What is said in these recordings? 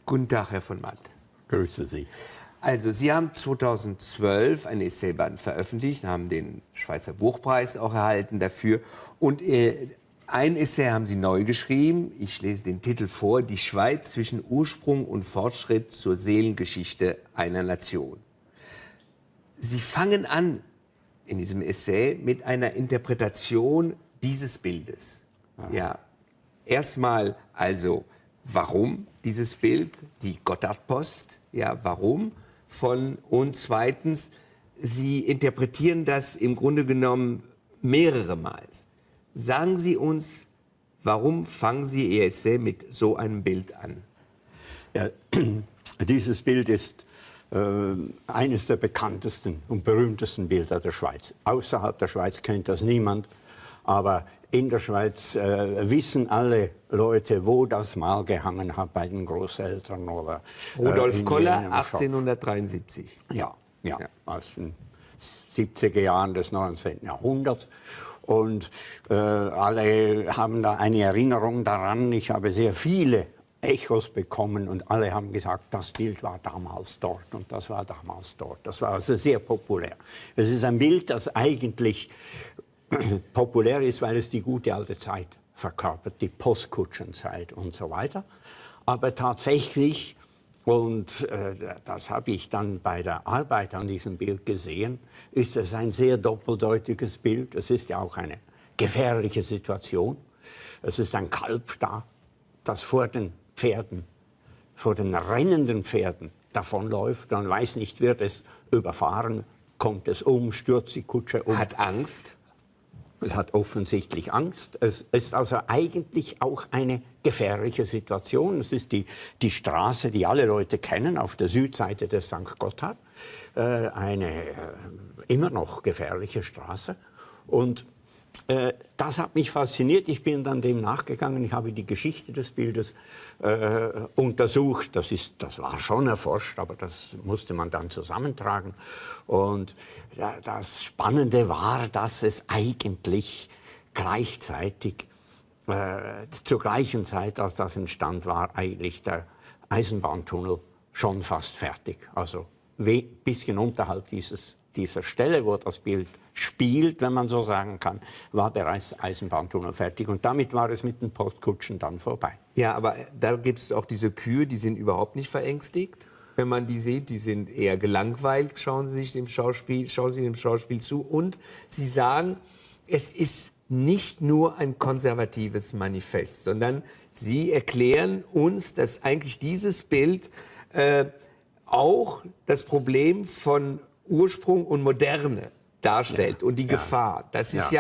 Guten Tag, Herr von Matt. Grüße Sie. Also, Sie haben 2012 ein Essayband veröffentlicht, haben den Schweizer Buchpreis auch erhalten dafür. Und ein Essay haben Sie neu geschrieben. Ich lese den Titel vor: Die Schweiz zwischen Ursprung und Fortschritt zur Seelengeschichte einer Nation. Sie fangen an in diesem Essay mit einer Interpretation dieses Bildes. Ja, erstmal also, warum dieses Bild, die Gotthardpost, ja, warum? Und zweitens, Sie interpretieren das im Grunde genommen mehrere Mal. Sagen Sie uns, warum fangen Sie Ihr Essay mit so einem Bild an? Ja, dieses Bild ist eines der bekanntesten und berühmtesten Bilder der Schweiz. Außerhalb der Schweiz kennt das niemand, aber in der Schweiz wissen alle Leute, wo das mal gehangen hat bei den Großeltern oder Rudolf Koller, 1873. Ja, aus den 70er Jahren des 19. Jahrhunderts. Und alle haben da eine Erinnerung daran. Ich habe sehr viele Echos bekommen und alle haben gesagt, das Bild war damals dort und das war damals dort. Das war also sehr populär. Es ist ein Bild, das eigentlich populär ist, weil es die gute alte Zeit verkörpert, die Postkutschenzeit und so weiter. Aber tatsächlich, und das habe ich dann bei der Arbeit an diesem Bild gesehen, ist es ein sehr doppeldeutiges Bild. Es ist ja auch eine gefährliche Situation. Es ist ein Kalb da, das vor den Pferden, vor den rennenden Pferden davonläuft. Man weiß nicht, wird es überfahren, kommt es um, stürzt die Kutsche um. Hat Angst? Es hat offensichtlich Angst. Es ist also eigentlich auch eine gefährliche Situation. Es ist die Straße, die alle Leute kennen, auf der Südseite des St. Gotthard. Eine immer noch gefährliche Straße. Und das hat mich fasziniert. Ich bin dann dem nachgegangen. Ich habe die Geschichte des Bildes untersucht. Das war schon erforscht, aber das musste man dann zusammentragen. Und ja, das Spannende war, dass es eigentlich gleichzeitig, zur gleichen Zeit, als das entstand, war eigentlich der Eisenbahntunnel schon fast fertig. Also ein bisschen unterhalb dieser Stelle, wo das Bild spielt, wenn man so sagen kann, war bereits der Eisenbahntunnel fertig. Und damit war es mit den Postkutschen dann vorbei. Ja, aber da gibt es auch diese Kühe, die sind überhaupt nicht verängstigt. Wenn man die sieht, die sind eher gelangweilt, schauen sie dem Schauspiel zu. Und sie sagen, es ist nicht nur ein konservatives Manifest, sondern sie erklären uns, dass eigentlich dieses Bild auch das Problem von Ursprung und Moderne darstellt und die Gefahr. Das ist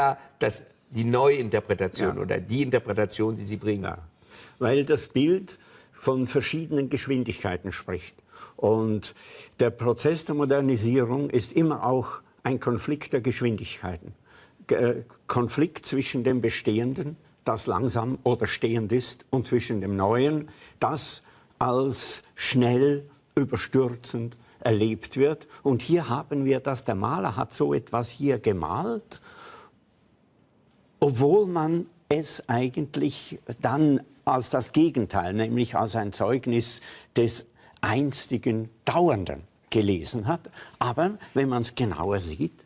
die Neuinterpretation oder die Interpretation, die Sie bringen. Ja. Weil das Bild von verschiedenen Geschwindigkeiten spricht. Und der Prozess der Modernisierung ist immer auch ein Konflikt der Geschwindigkeiten. Konflikt zwischen dem Bestehenden, das langsam oder stehend ist, und zwischen dem Neuen, das als schnell, überstürzend erlebt wird. Und hier haben wir das, der Maler hat so etwas hier gemalt, obwohl man es eigentlich dann als das Gegenteil, nämlich als ein Zeugnis des einstigen Dauernden gelesen hat. Aber wenn man es genauer sieht,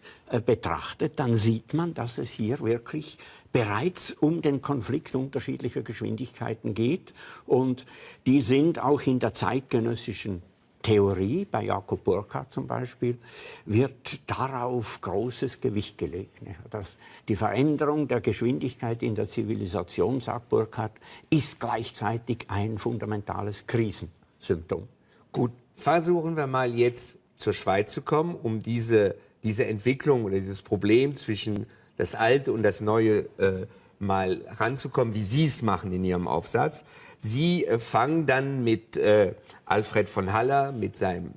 betrachtet, dann sieht man, dass es hier wirklich bereits um den Konflikt unterschiedlicher Geschwindigkeiten geht. Und die sind auch in der zeitgenössischen Theorie, bei Jakob Burckhardt zum Beispiel, wird darauf großes Gewicht gelegt. Dass die Veränderung der Geschwindigkeit in der Zivilisation, sagt Burckhardt, ist gleichzeitig ein fundamentales Krisensymptom. Gut, versuchen wir mal jetzt zur Schweiz zu kommen, um diese Entwicklung oder dieses Problem zwischen das Alte und das Neue mal ranzukommen, wie Sie es machen in Ihrem Aufsatz. Sie fangen dann mit Alfred von Haller, mit seinem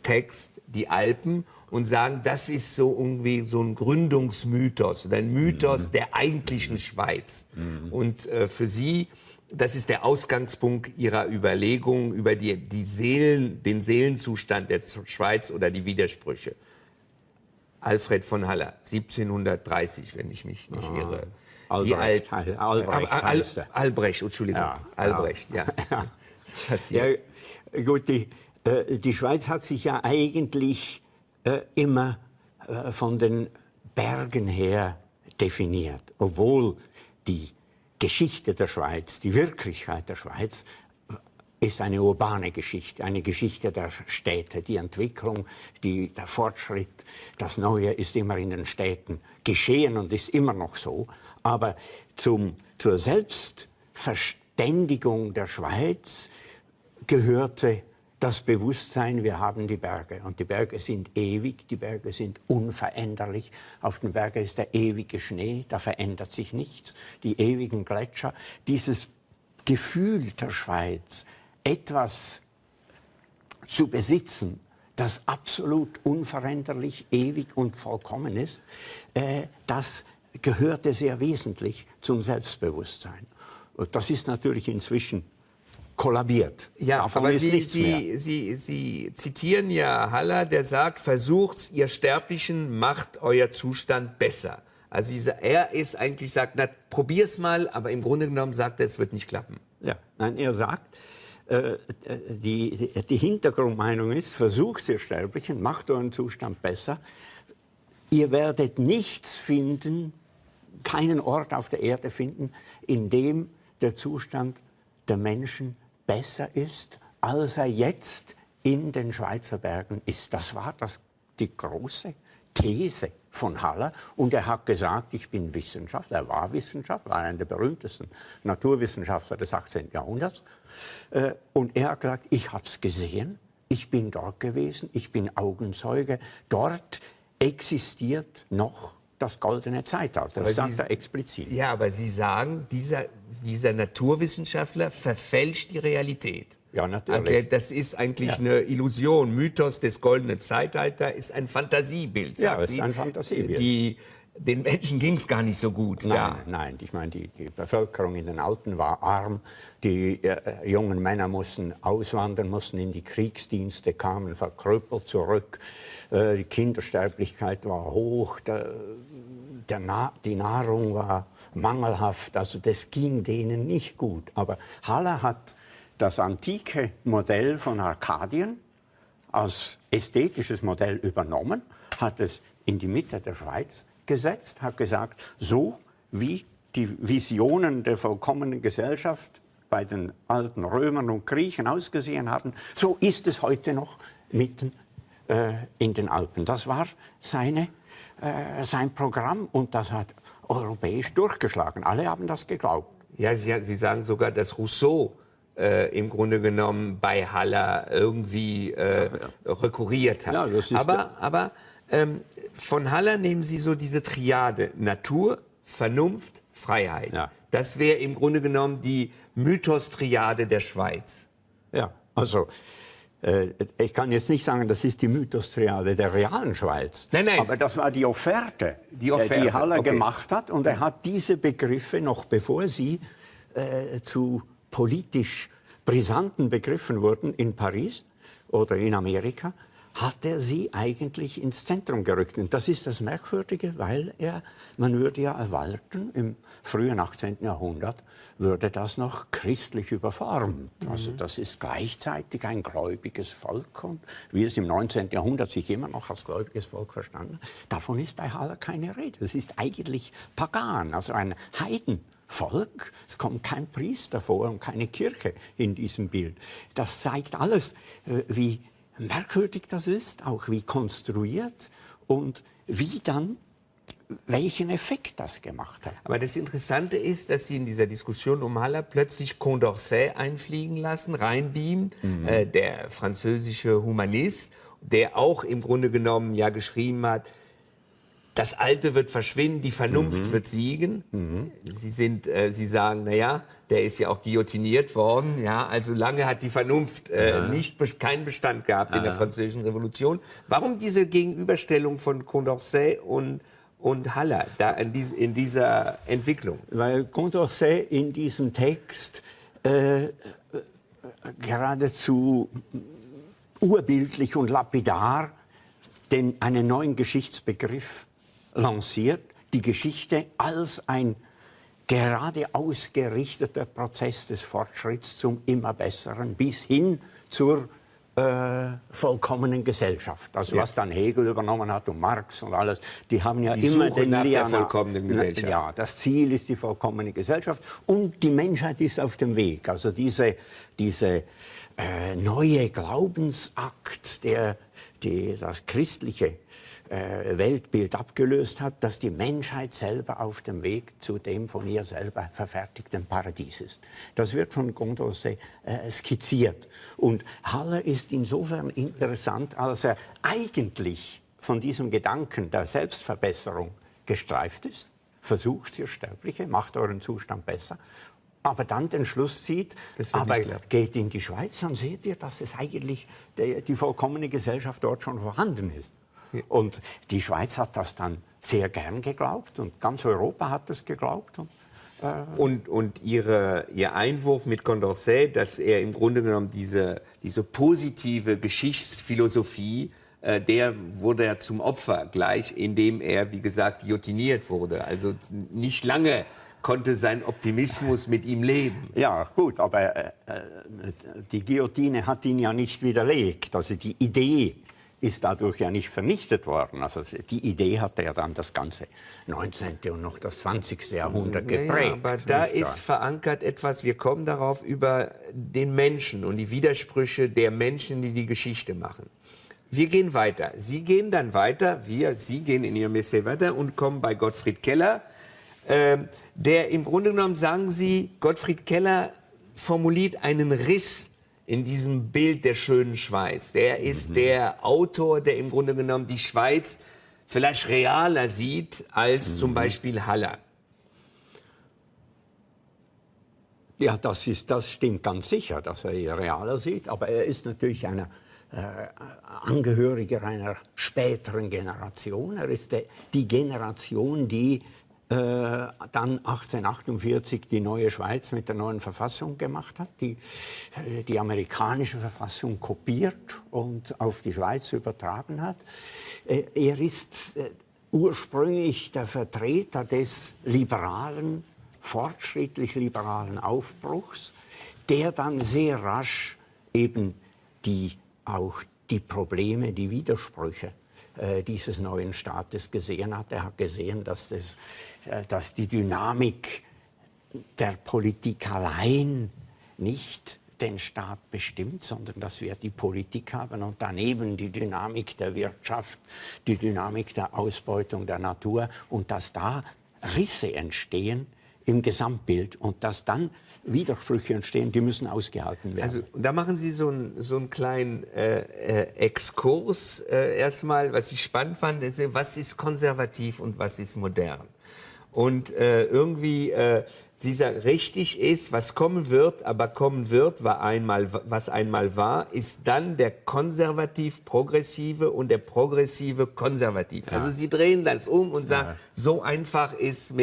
Text Die Alpen, und sagen, das ist so irgendwie so ein Gründungsmythos oder ein Mythos der eigentlichen Schweiz. Und für Sie, das ist der Ausgangspunkt Ihrer Überlegungen über den Seelenzustand der Schweiz oder die Widersprüche. Alfred von Haller, 1730, wenn ich mich nicht irre. Albrecht heißt er. Albrecht, Entschuldigung. Ja, Albrecht, ja. passiert. Ja, gut, die Schweiz hat sich ja eigentlich immer von den Bergen her definiert, obwohl die Geschichte der Schweiz, die Wirklichkeit der Schweiz ist eine urbane Geschichte, eine Geschichte der Städte. Die Entwicklung, der Fortschritt, das Neue ist immer in den Städten geschehen und ist immer noch so. Aber zur Selbstverständigung der Schweiz gehörte das Bewusstsein, wir haben die Berge. Und die Berge sind ewig, die Berge sind unveränderlich. Auf den Bergen ist der ewige Schnee, da verändert sich nichts. Die ewigen Gletscher. Dieses Gefühl der Schweiz, etwas zu besitzen, das absolut unveränderlich, ewig und vollkommen ist, das gehörte sehr wesentlich zum Selbstbewusstsein. Und das ist natürlich inzwischen kollabiert. Ja, davon aber ist nichts mehr. Sie zitieren ja Haller, der sagt, versucht's, ihr Sterblichen, macht euer Zustand besser. Also er ist eigentlich, sagt, na, probier's mal, aber im Grunde genommen sagt er, es wird nicht klappen. Ja, nein, er sagt, die Hintergrundmeinung ist, versucht ihr Sterblichen, macht euren Zustand besser. Ihr werdet nichts finden, keinen Ort auf der Erde finden, in dem der Zustand der Menschen besser ist, als er jetzt in den Schweizer Bergen ist. Das war die große These von Haller. Und er hat gesagt, ich bin Wissenschaftler. Er war Wissenschaftler, war einer der berühmtesten Naturwissenschaftler des 18. Jahrhunderts. Und er hat gesagt, ich habe es gesehen, ich bin dort gewesen, ich bin Augenzeuge. Dort existiert noch das goldene Zeitalter. Das sagt er explizit. Ja, aber Sie sagen, dieser Naturwissenschaftler verfälscht die Realität. Ja, natürlich. Das ist eigentlich eine Illusion. Mythos des goldenen Zeitalters ist ein Fantasiebild. Ja, es ist ein Fantasiebild. Den Menschen ging es gar nicht so gut. Nein, ich meine, die Bevölkerung in den Alpen war arm. Die jungen Männer mussten auswandern, mussten in die Kriegsdienste, kamen verkrüppelt zurück. Die Kindersterblichkeit war hoch, die Nahrung war mangelhaft. Also das ging denen nicht gut. Aber Haller hat das antike Modell von Arkadien als ästhetisches Modell übernommen, hat es in die Mitte der Schweiz gesetzt, hat gesagt, so wie die Visionen der vollkommenen Gesellschaft bei den alten Römern und Griechen ausgesehen hatten, so ist es heute noch mitten in den Alpen. Das war sein Programm und das hat europäisch durchgeschlagen. Alle haben das geglaubt. Ja, Sie sagen sogar, dass Rousseau im Grunde genommen bei Haller irgendwie rekurriert hat. Ja, das ist aber von Haller nehmen Sie so diese Triade Natur, Vernunft, Freiheit. Ja. Das wäre im Grunde genommen die Mythos-Triade der Schweiz. Ja, also ich kann jetzt nicht sagen, das ist die Mythos-Triade der realen Schweiz. Nein. Aber das war die Offerte, die Haller gemacht hat. Und er hat diese Begriffe, noch bevor sie zu politisch brisanten Begriffen wurden in Paris oder in Amerika, hat er sie eigentlich ins Zentrum gerückt. Und das ist das Merkwürdige, weil man würde ja erwarten, im frühen 18. Jahrhundert würde das noch christlich überformt. Also das ist gleichzeitig ein gläubiges Volk und wie es im 19. Jahrhundert sich immer noch als gläubiges Volk verstanden, davon ist bei Haller keine Rede. Es ist eigentlich pagan, also ein Heidenvolk. Es kommt kein Priester vor und keine Kirche in diesem Bild. Das zeigt alles, wie merkwürdig das ist, auch wie konstruiert und wie dann, welchen Effekt das gemacht hat. Aber das Interessante ist, dass Sie in dieser Diskussion um Haller plötzlich Condorcet einfliegen lassen, reinbeamen, der französische Humanist, der auch im Grunde genommen ja geschrieben hat, das Alte wird verschwinden, die Vernunft wird siegen. Sie sagen, naja, der ist ja auch guillotiniert worden. Ja, also lange hat die Vernunft keinen Bestand gehabt in der Französischen Revolution. Warum diese Gegenüberstellung von Condorcet und Haller da in dieser Entwicklung? Weil Condorcet in diesem Text geradezu urbildlich und lapidar einen neuen Geschichtsbegriff lanciert, die Geschichte als ein gerade ausgerichteter Prozess des Fortschritts zum immer Besseren bis hin zur vollkommenen Gesellschaft. Also was dann Hegel übernommen hat und Marx und alles, die haben ja Die immer Suche den nach der Liana- vollkommenen Gesellschaft. Ja, das Ziel ist die vollkommene Gesellschaft und die Menschheit ist auf dem Weg. Also diese neue Glaubensakt, der das christliche Weltbild abgelöst hat, dass die Menschheit selber auf dem Weg zu dem von ihr selber verfertigten Paradies ist. Das wird von Condorcet skizziert. Und Haller ist insofern interessant, als er eigentlich von diesem Gedanken der Selbstverbesserung gestreift ist. Versucht, ihr Sterbliche, macht euren Zustand besser. Aber dann den Schluss zieht, aber geht in die Schweiz, dann seht ihr, dass es eigentlich die vollkommene Gesellschaft dort schon vorhanden ist. Und die Schweiz hat das dann sehr gern geglaubt und ganz Europa hat das geglaubt. Und Ihr Einwurf mit Condorcet, dass er im Grunde genommen diese positive Geschichtsphilosophie, der wurde ja zum Opfer gleich, indem er, wie gesagt, guillotiniert wurde. Also nicht lange konnte sein Optimismus mit ihm leben. Ja, gut, aber die Guillotine hat ihn ja nicht widerlegt. Also die Idee ist dadurch ja nicht vernichtet worden. Also die Idee hat ja dann das ganze 19. und noch das 20. Jahrhundert geprägt. Ja, aber da ist verankert etwas, wir kommen darauf, über den Menschen und die Widersprüche der Menschen, die die Geschichte machen. Wir gehen weiter. Sie gehen dann weiter, Sie gehen in Ihrem Essay weiter und kommen bei Gottfried Keller, der im Grunde genommen, sagen Sie, Gottfried Keller formuliert einen Riss in diesem Bild der schönen Schweiz. Der ist der Autor, der im Grunde genommen die Schweiz vielleicht realer sieht als zum Beispiel Haller. Ja, das stimmt ganz sicher, dass er eher realer sieht. Aber er ist natürlich einer Angehöriger einer späteren Generation. Er ist die Generation, die dann 1848 die neue Schweiz mit der neuen Verfassung gemacht hat, die amerikanische Verfassung kopiert und auf die Schweiz übertragen hat. Er ist ursprünglich der Vertreter des liberalen, fortschrittlich-liberalen Aufbruchs, der dann sehr rasch eben auch die Probleme, die Widersprüche dieses neuen Staates gesehen hat. Er hat gesehen, dass die Dynamik der Politik allein nicht den Staat bestimmt, sondern dass wir die Politik haben und daneben die Dynamik der Wirtschaft, die Dynamik der Ausbeutung der Natur und dass da Risse entstehen im Gesamtbild und dass dann Widersprüche entstehen, die müssen ausgehalten werden. Also da machen Sie so einen kleinen Exkurs erstmal, was ich spannend fand, ist, was ist konservativ und was ist modern. Und irgendwie, Sie sagen, richtig ist, was kommen wird, aber kommen wird, was einmal war, ist dann der konservativ-progressive und der progressive-konservative. Ja. Also Sie drehen das um und sagen, so einfach ist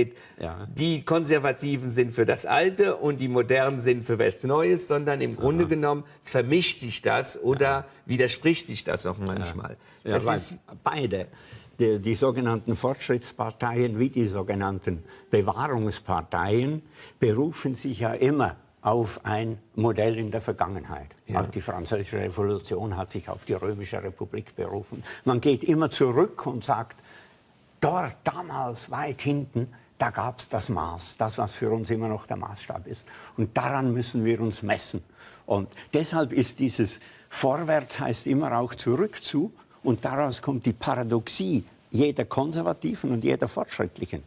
die Konservativen sind für das Alte und die Modernen sind für was Neues, sondern im Grunde genommen vermischt sich das oder widerspricht sich das auch manchmal. Ja, das ist beide. Die sogenannten Fortschrittsparteien wie die sogenannten Bewahrungsparteien berufen sich ja immer auf ein Modell in der Vergangenheit. Ja. Auch die Französische Revolution hat sich auf die Römische Republik berufen. Man geht immer zurück und sagt, dort damals weit hinten, da gab es das Maß, das, was für uns immer noch der Maßstab ist. Und daran müssen wir uns messen. Und deshalb ist dieses Vorwärts heißt immer auch zurück zu. Und daraus kommt die Paradoxie jeder konservativen und jeder fortschrittlichen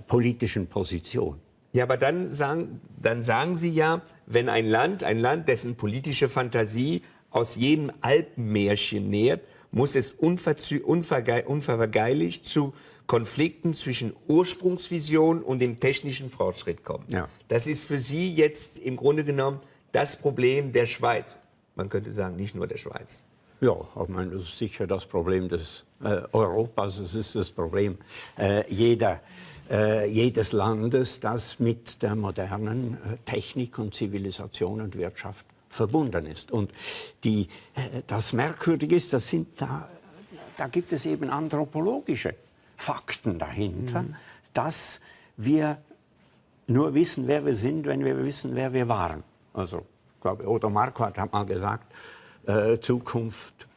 politischen Position. Ja, aber dann sagen Sie ja, wenn ein Land, dessen politische Fantasie aus jedem Alpenmärchen nährt, muss es unverweigerlich zu Konflikten zwischen Ursprungsvision und dem technischen Fortschritt kommen. Ja. Das ist für Sie jetzt im Grunde genommen das Problem der Schweiz. Man könnte sagen, nicht nur der Schweiz. Ja, ich meine, das ist sicher das Problem des Europas. Es ist das Problem jedes Landes, das mit der modernen Technik und Zivilisation und Wirtschaft verbunden ist. Und das Merkwürdige ist, da gibt es eben anthropologische Fakten dahinter, dass wir nur wissen, wer wir sind, wenn wir wissen, wer wir waren. Also, ich glaube, Odo Marquardt hat mal gesagt, Zukunft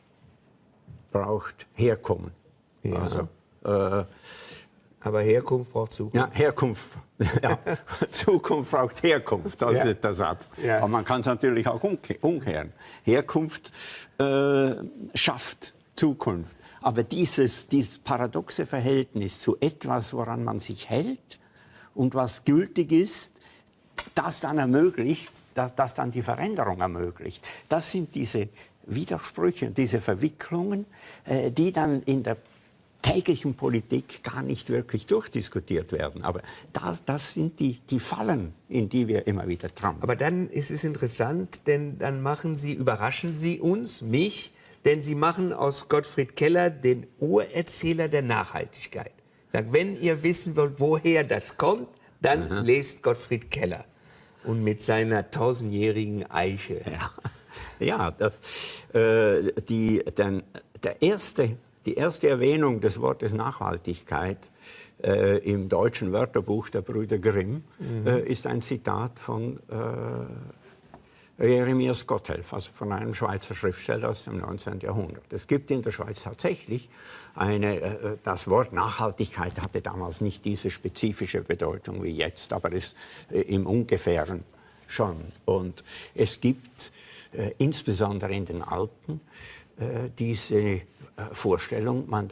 braucht Herkommen. Ja. Also, aber Herkunft braucht Zukunft. ja, Herkunft. Ja. Zukunft braucht Herkunft, das ist der Satz. Ja. Aber man kann es natürlich auch umkehren. Herkunft schafft Zukunft. Aber dieses paradoxe Verhältnis zu etwas, woran man sich hält und was gültig ist, das dann ermöglicht, das dann die Veränderung ermöglicht. Das sind diese Widersprüche, diese Verwicklungen, die dann in der täglichen Politik gar nicht wirklich durchdiskutiert werden. Aber das sind die Fallen, in die wir immer wieder trauen. Aber dann ist es interessant, denn dann überraschen Sie uns, mich, denn Sie machen aus Gottfried Keller den Urerzähler der Nachhaltigkeit. Sag, wenn ihr wissen wollt, woher das kommt, dann lest Gottfried Keller. Und mit seiner 1000-jährigen Eiche. Ja, die erste Erwähnung des Wortes Nachhaltigkeit im deutschen Wörterbuch der Brüder Grimm ist ein Zitat von Jeremias Gotthelf, also von einem Schweizer Schriftsteller aus dem 19. Jahrhundert. Es gibt in der Schweiz tatsächlich das Wort Nachhaltigkeit hatte damals nicht diese spezifische Bedeutung wie jetzt, aber es im Ungefähren schon. Und es gibt insbesondere in den Alpen diese Vorstellung, man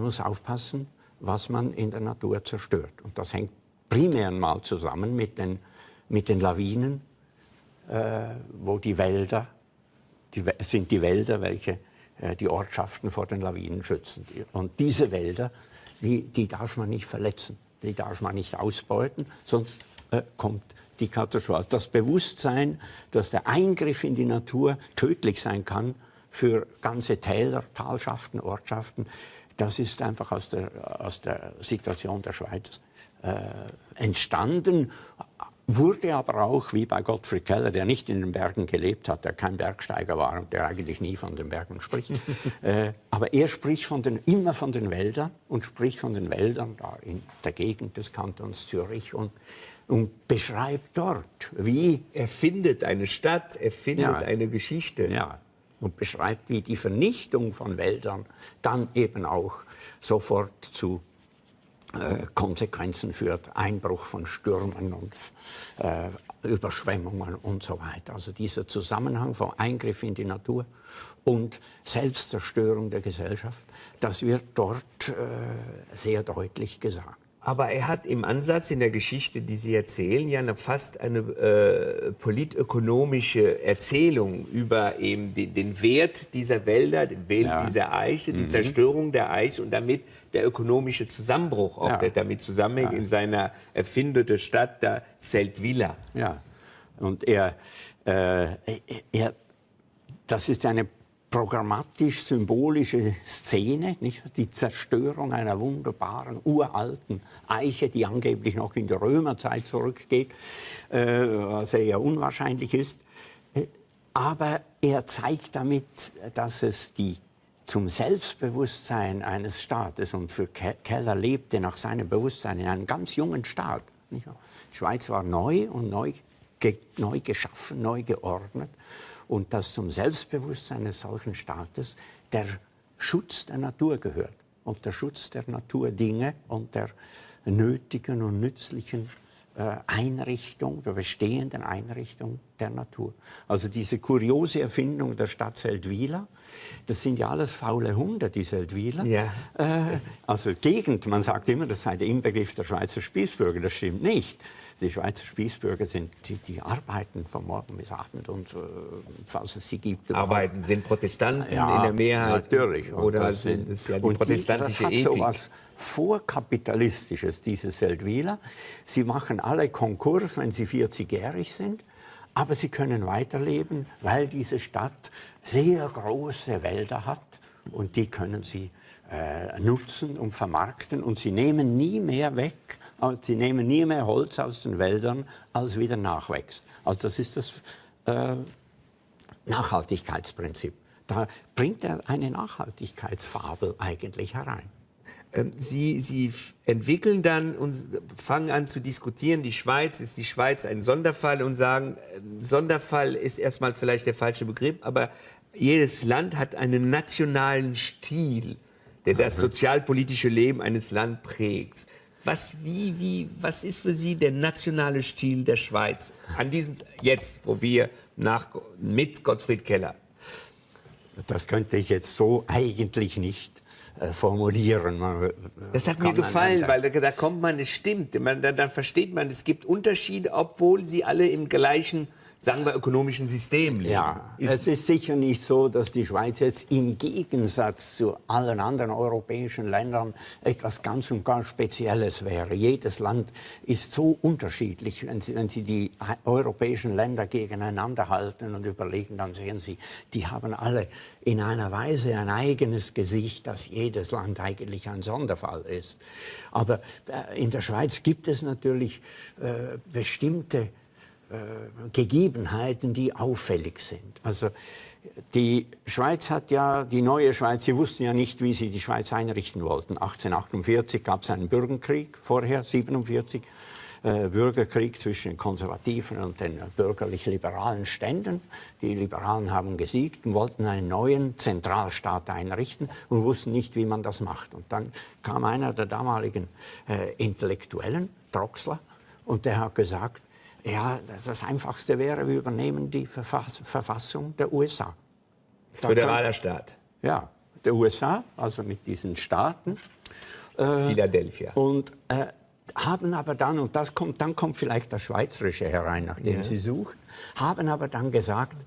muss aufpassen, was man in der Natur zerstört. Und das hängt primär mal zusammen mit den Lawinen, wo die Wälder, sind die Wälder, welche die Ortschaften vor den Lawinen schützen. Und diese Wälder, die darf man nicht verletzen, die darf man nicht ausbeuten, sonst kommt die Katastrophe. Das Bewusstsein, dass der Eingriff in die Natur tödlich sein kann für ganze Täler, Talschaften, Ortschaften, das ist einfach aus der Situation der Schweiz entstanden. Wurde aber auch, wie bei Gottfried Keller, der nicht in den Bergen gelebt hat, der kein Bergsteiger war und der eigentlich nie von den Bergen spricht. Aber er spricht immer von den Wäldern und spricht von den Wäldern da in der Gegend des Kantons Zürich und beschreibt dort, wie... Er findet eine Stadt, er findet eine Geschichte. Ja, und beschreibt, wie die Vernichtung von Wäldern dann eben auch sofort zu Konsequenzen führt, Einbruch von Stürmen und Überschwemmungen und so weiter. Also dieser Zusammenhang vom Eingriff in die Natur und Selbstzerstörung der Gesellschaft, das wird dort sehr deutlich gesagt. Aber er hat im Ansatz in der Geschichte, die Sie erzählen, ja fast eine politökonomische Erzählung über eben den Wert dieser Wälder, den Wert dieser Eiche, die Zerstörung der Eiche und damit der ökonomische Zusammenbruch, auch der damit zusammenhängt in seiner erfindeten Stadt, der Seldwyla. Ja, und das ist eine programmatisch-symbolische Szene, nicht? Die Zerstörung einer wunderbaren, uralten Eiche, die angeblich noch in die Römerzeit zurückgeht, was eher unwahrscheinlich ist. Aber er zeigt damit, dass es zum Selbstbewusstsein eines Staates, und für Keller lebte nach seinem Bewusstsein in einem ganz jungen Staat. Nicht? Die Schweiz war neu und neu geschaffen, neu geordnet. Und dass zum Selbstbewusstsein eines solchen Staates der Schutz der Natur gehört und der Schutz der Naturdinge und der nötigen und nützlichen Einrichtung, der bestehenden Einrichtung der Natur. Also diese kuriose Erfindung der Stadt Seldwyla, das sind ja alles faule Hunde, die Seldwyler. Ja. Also Gegend, man sagt immer, das sei der Inbegriff der Schweizer Spießbürger, das stimmt nicht. Die Schweizer Spießbürger sind die arbeiten von morgen bis abend und falls es sie gibt. Arbeiten sind Protestanten in der Mehrheit. Natürlich. Oder sind es ja die protestantische das hat Ethik. so was Vorkapitalistisches, dieses Seldwyla. Sie machen alle Konkurs, wenn sie 40-jährig sind, aber sie können weiterleben, weil diese Stadt sehr große Wälder hat und die können sie nutzen und vermarkten und sie nehmen nie mehr weg, sie nehmen nie mehr Holz aus den Wäldern, als wieder nachwächst. Also das ist das Nachhaltigkeitsprinzip. Da bringt er eine Nachhaltigkeitsfabel eigentlich herein. Sie entwickeln dann und fangen an zu diskutieren, ist die Schweiz ein Sonderfall und sagen, Sonderfall ist erstmal vielleicht der falsche Begriff, aber jedes Land hat einen nationalen Stil, der das sozialpolitische Leben eines Landes prägt. Was ist für Sie der nationale Stil der Schweiz an diesem, jetzt, wo wir mit Gottfried Keller? Das könnte ich jetzt so eigentlich nicht formulieren. Das hat mir gefallen, weil da kommt man, es stimmt. Dann versteht man, es gibt Unterschiede, obwohl sie alle im gleichen, sagen wir, ökonomischen System leben. Ja, es ist sicher nicht so, dass die Schweiz jetzt im Gegensatz zu allen anderen europäischen Ländern etwas ganz und gar Spezielles wäre. Jedes Land ist so unterschiedlich. Wenn Sie die europäischen Länder gegeneinander halten und überlegen, dann sehen Sie, die haben alle in einer Weise ein eigenes Gesicht, dass jedes Land eigentlich ein Sonderfall ist. Aber in der Schweiz gibt es natürlich bestimmte Gegebenheiten, die auffällig sind. Also die Schweiz hat ja, die neue Schweiz, sie wussten ja nicht, wie sie die Schweiz einrichten wollten. 1848 gab es einen Bürgerkrieg, vorher 47 Bürgerkrieg zwischen den Konservativen und den bürgerlich-liberalen Ständen. Die Liberalen haben gesiegt und wollten einen neuen Zentralstaat einrichten und wussten nicht, wie man das macht. Und dann kam einer der damaligen Intellektuellen, Troxler, und der hat gesagt, ja, das Einfachste wäre, wir übernehmen die Verfassung der USA. Föderaler Staat. Ja, der USA, also mit diesen Staaten. Philadelphia. Und haben aber dann, und dann kommt vielleicht das Schweizerische herein, nachdem Sie suchen, haben aber dann gesagt,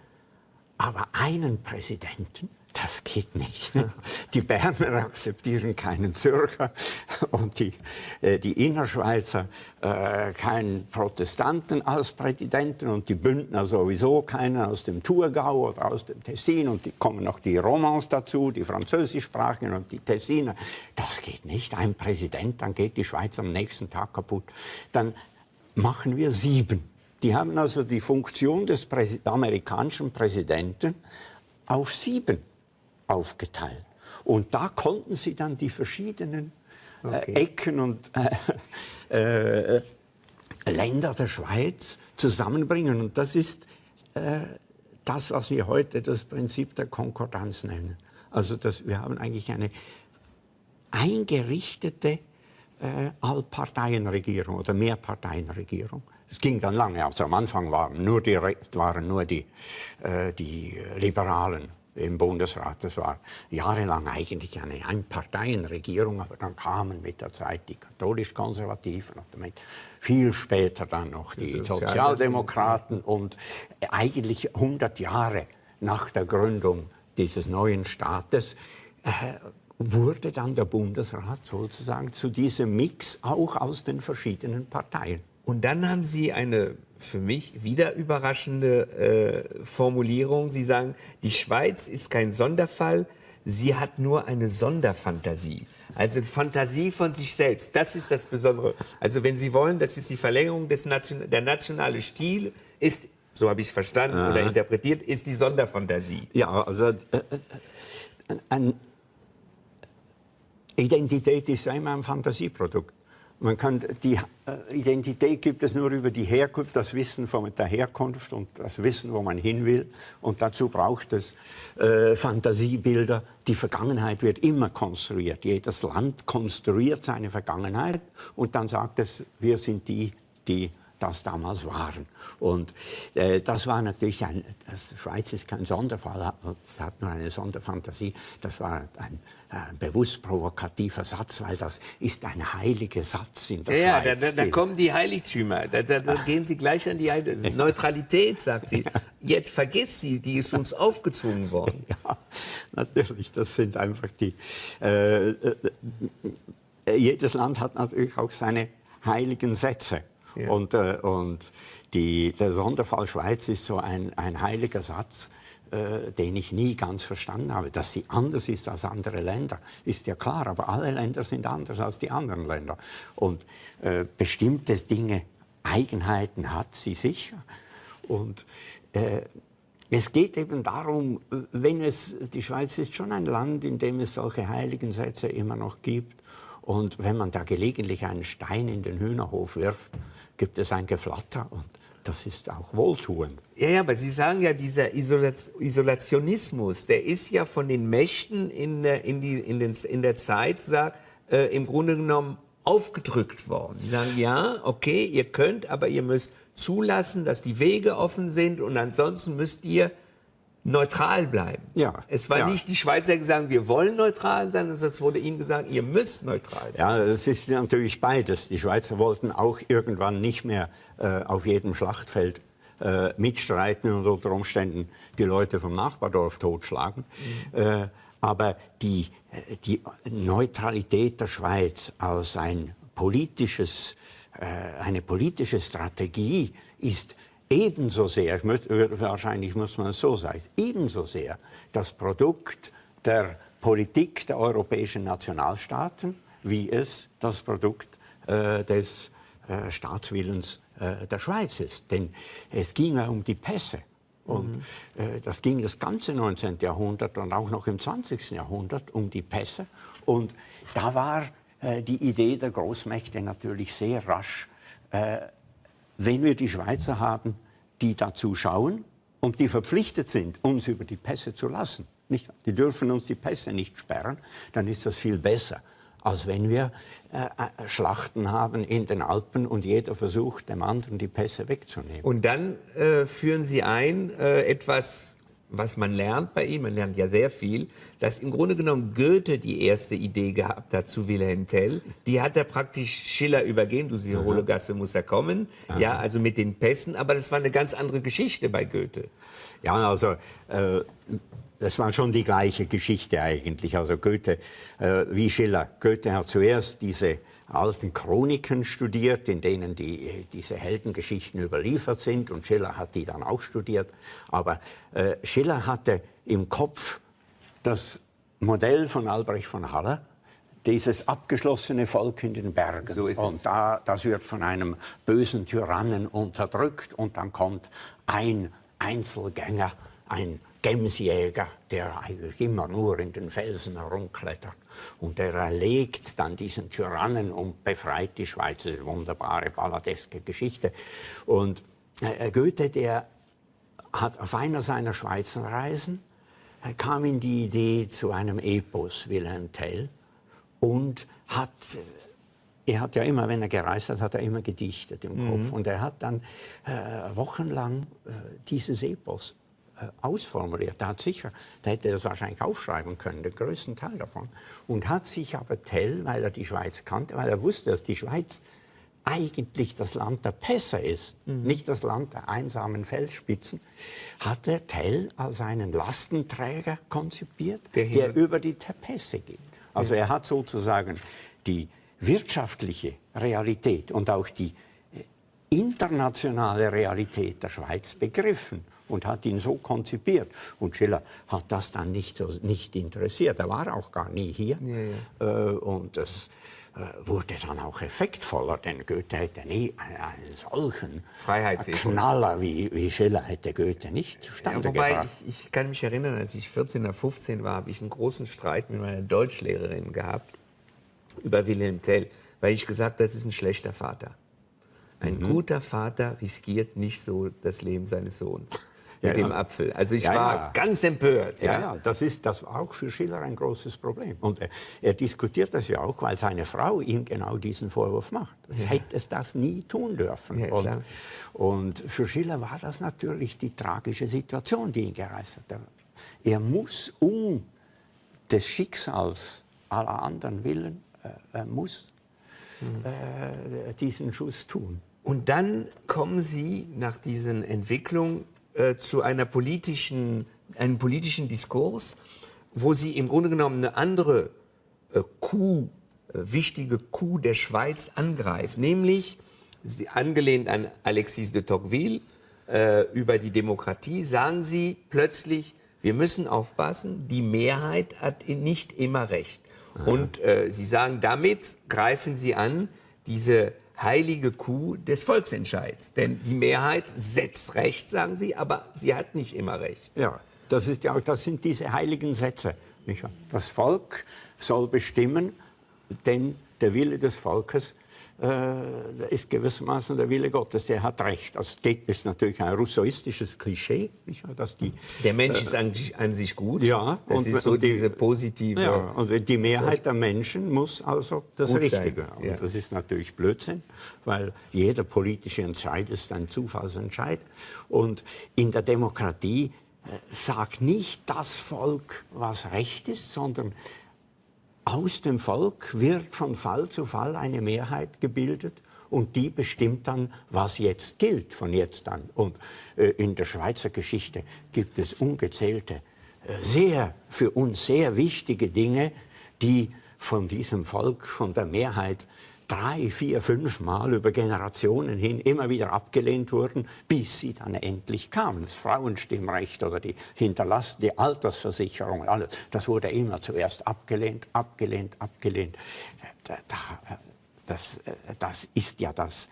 aber einen Präsidenten, das geht nicht. Die Berner akzeptieren keinen Zürcher und die Innerschweizer keinen Protestanten als Präsidenten und die Bündner sowieso keinen aus dem Thurgau oder aus dem Tessin und die kommen noch die Romans dazu, die Französischsprachigen und die Tessiner. Das geht nicht. Ein Präsident, dann geht die Schweiz am nächsten Tag kaputt. Dann machen wir 7. Die haben also die Funktion des amerikanischen Präsidenten auf 7 aufgeteilt. Und da konnten sie dann die verschiedenen Ecken und Länder der Schweiz zusammenbringen. Und das ist das, was wir heute das Prinzip der Konkordanz nennen. Also wir haben eigentlich eine eingerichtete Allparteienregierung oder Mehrparteienregierung. Es ging dann lange. Also am Anfang waren nur die Liberalen im Bundesrat. Das war jahrelang eigentlich eine Einparteienregierung, aber dann kamen mit der Zeit die katholisch-konservativen und damit viel später dann noch die Sozialdemokraten und eigentlich 100 Jahre nach der Gründung dieses neuen Staates wurde dann der Bundesrat sozusagen zu diesem Mix auch aus den verschiedenen Parteien. Und dann haben Sie eine für mich wieder überraschende Formulierung. Sie sagen, die Schweiz ist kein Sonderfall, sie hat nur eine Sonderfantasie. Also Fantasie von sich selbst, das ist das Besondere. Also wenn Sie wollen, das ist die Verlängerung der nationale Stil, ist, so habe ich es verstanden oder interpretiert, ist die Sonderfantasie. Ja, also Identität ist immer ein Fantasieprodukt. Die Identität gibt es nur über die Herkunft, das Wissen von der Herkunft und das Wissen, wo man hin will. Und dazu braucht es Fantasiebilder. Die Vergangenheit wird immer konstruiert. Jedes Land konstruiert seine Vergangenheit und dann sagt es, wir sind die das damals waren. Und das war natürlich Schweiz ist kein Sonderfall, es hat nur eine Sonderfantasie. Das war ein bewusst provokativer Satz, weil das ist ein heiliger Satz in der Schweiz. Ja, da kommen die Heiligtümer, da gehen Sie gleich an die Neutralität, sagt sie. Jetzt vergiss sie, die ist uns aufgezwungen worden. Ja, natürlich, das sind einfach jedes Land hat natürlich auch seine heiligen Sätze. Ja. Und der Sonderfall Schweiz ist so ein heiliger Satz, den ich nie ganz verstanden habe. Dass sie anders ist als andere Länder, ist ja klar. Aber alle Länder sind anders als die anderen Länder. Und bestimmte Dinge, Eigenheiten hat sie sicher. Und es geht eben darum, die Schweiz ist schon ein Land, in dem es solche heiligen Sätze immer noch gibt. Und wenn man da gelegentlich einen Stein in den Hühnerhof wirft, gibt es ein Geflatter und das ist auch wohltuend. Ja, aber Sie sagen ja, dieser Isolationismus, der ist ja von den Mächten in der Zeit, im Grunde genommen aufgedrückt worden. Die sagen, ja, okay, ihr könnt, aber ihr müsst zulassen, dass die Wege offen sind und ansonsten müsst ihr neutral bleiben. Ja, Es war nicht die Schweizer, die sagen, wir wollen neutral sein, sondern es wurde ihnen gesagt, ihr müsst neutral sein. Ja, das ist natürlich beides. Die Schweizer wollten auch irgendwann nicht mehr auf jedem Schlachtfeld mitstreiten und unter Umständen die Leute vom Nachbardorf totschlagen. Aber die Neutralität der Schweiz als eine politische Strategie ist ebenso sehr, wahrscheinlich muss man es so sagen, ebenso sehr das Produkt der Politik der europäischen Nationalstaaten, wie es das Produkt des Staatswillens der Schweiz ist. Denn es ging ja um die Pässe. Und das ging das ganze 19. Jahrhundert und auch noch im 20. Jahrhundert um die Pässe. Und da war die Idee der Großmächte natürlich sehr rasch, wenn wir die Schweizer haben, die dazu schauen und die verpflichtet sind, uns über die Pässe zu lassen. Nicht, die dürfen uns die Pässe nicht sperren, dann ist das viel besser, als wenn wir Schlachten haben in den Alpen und jeder versucht, dem anderen die Pässe wegzunehmen. Und dann führen Sie ein etwas, was man lernt bei ihm, man lernt ja sehr viel, dass im Grunde genommen Goethe die erste Idee gehabt hat zu Wilhelm Tell. Die hat er praktisch Schiller übergeben, du siehst, Hologasse muss er kommen, ja, also mit den Pässen, aber das war eine ganz andere Geschichte bei Goethe. Ja, also das war schon die gleiche Geschichte eigentlich. Also Goethe, wie Schiller. Goethe hat zuerst diese alten Chroniken studiert, in denen diese Heldengeschichten überliefert sind. Und Schiller hat die dann auch studiert. Aber Schiller hatte im Kopf das Modell von Albrecht von Haller, dieses abgeschlossene Volk in den Bergen. So ist es. Und das wird von einem bösen Tyrannen unterdrückt. Und dann kommt ein Einzelgänger, ein Gemsjäger, der eigentlich immer nur in den Felsen herumklettert. Und der erlegt dann diesen Tyrannen und befreit die Schweiz. Eine wunderbare, balladeske Geschichte. Und Goethe, der hat auf einer seiner Schweizenreisen, kam in die Idee zu einem Epos, Wilhelm Tell, und er hat ja immer, wenn er gereist hat, hat er immer gedichtet im Kopf. Und er hat dann wochenlang dieses Epos ausformuliert. Da hätte er das wahrscheinlich aufschreiben können, den größten Teil davon. Und hat sich aber Tell, weil er die Schweiz kannte, weil er wusste, dass die Schweiz eigentlich das Land der Pässe ist, nicht das Land der einsamen Felsspitzen, hat er Tell als einen Lastenträger konzipiert, der über die Pässe geht. Also er hat sozusagen die wirtschaftliche Realität und auch die internationale Realität der Schweiz begriffen und hat ihn so konzipiert. Und Schiller hat das dann nicht interessiert. Er war auch gar nie hier. Und das wurde dann auch effektvoller, denn Goethe hätte nie einen solchen Knaller wie Schiller hätte Goethe nicht zustande gebracht. Ich kann mich erinnern, als ich 14 oder 15 war, habe ich einen großen Streit mit meiner Deutschlehrerin gehabt über Wilhelm Tell, weil ich gesagt habe, das ist ein schlechter Vater. Ein guter Vater riskiert nicht so das Leben seines Sohns mit dem Apfel. Also ich war ganz empört. Das war auch für Schiller ein großes Problem. Und er diskutiert das ja auch, weil seine Frau ihm genau diesen Vorwurf macht. Es hätte es das nie tun dürfen. Ja, und für Schiller war das natürlich die tragische Situation, die ihn gereizt hat. Er muss um des Schicksals aller anderen willen, muss diesen Schuss tun. Und dann kommen Sie nach diesen Entwicklungen zu einem politischen Diskurs, wo Sie im Grunde genommen eine andere wichtige Coup der Schweiz angreifen, nämlich angelehnt an Alexis de Tocqueville über die Demokratie, sagen Sie plötzlich, wir müssen aufpassen, die Mehrheit hat nicht immer recht. Und Sie sagen, damit greifen Sie an diese heilige Kuh des Volksentscheids. Denn die Mehrheit setzt Recht, sagen Sie, aber sie hat nicht immer Recht. Ja, das sind diese heiligen Sätze. Nicht wahr? Das Volk soll bestimmen, denn der Wille des Volkes ist gewissermaßen der Wille Gottes, der hat recht. Das ist natürlich ein rousseauistisches Klischee, nicht wahr, dass der Mensch ist eigentlich an sich gut. Ja, das ist so diese positive... Ja, und die Mehrheit der Menschen muss also das Richtige sein. haben. Ja. Und das ist natürlich Blödsinn, weil jeder politische Entscheid ist ein Zufallsentscheid. Und in der Demokratie sagt nicht das Volk, was recht ist, sondern aus dem Volk wird von Fall zu Fall eine Mehrheit gebildet und die bestimmt dann, was jetzt gilt, von jetzt an. Und in der Schweizer Geschichte gibt es ungezählte, für uns sehr wichtige Dinge, die von diesem Volk, von der Mehrheit 3, 4, 5 Mal über Generationen hin immer wieder abgelehnt wurden, bis sie dann endlich kamen. Das Frauenstimmrecht oder die hinterlassene Altersversicherung, alles, das wurde immer zuerst abgelehnt, abgelehnt, abgelehnt. Das ist ja das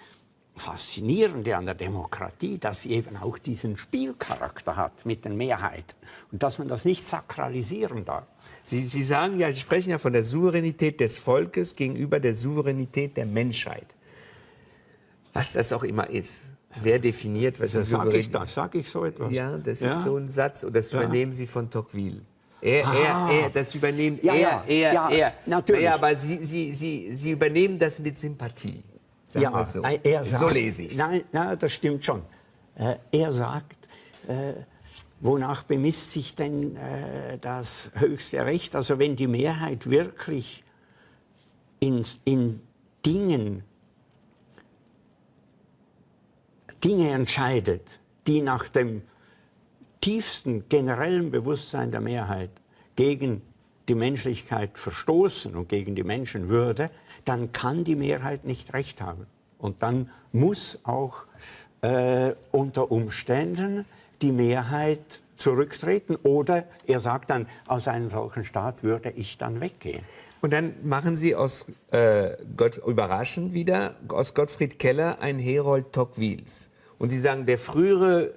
Faszinierende an der Demokratie, dass sie eben auch diesen Spielcharakter hat mit den Mehrheiten und dass man das nicht sakralisieren darf. Sie sagen ja, Sie sprechen ja von der Souveränität des Volkes gegenüber der Souveränität der Menschheit. Was das auch immer ist. Wer definiert, was ist Souveränität? Sag ich so etwas? Ja, das ist so ein Satz, und das übernehmen Sie von Tocqueville. Das übernehmen er. Natürlich. Ja, aber Sie übernehmen das mit Sympathie. Ja, so. Er sagt, so lese ich es. Nein, das stimmt schon. Er sagt, wonach bemisst sich denn das höchste Recht? Also wenn die Mehrheit wirklich in Dinge entscheidet, die nach dem tiefsten generellen Bewusstsein der Mehrheit gegen die Menschlichkeit verstoßen und gegen die Menschenwürde, dann kann die Mehrheit nicht Recht haben. Und dann muss auch unter Umständen die Mehrheit zurücktreten oder er sagt dann, aus einem solchen Staat würde ich dann weggehen. Und dann machen Sie überraschend wieder aus Gottfried Keller einen Herold Tocquevilles. Und Sie sagen, der frühere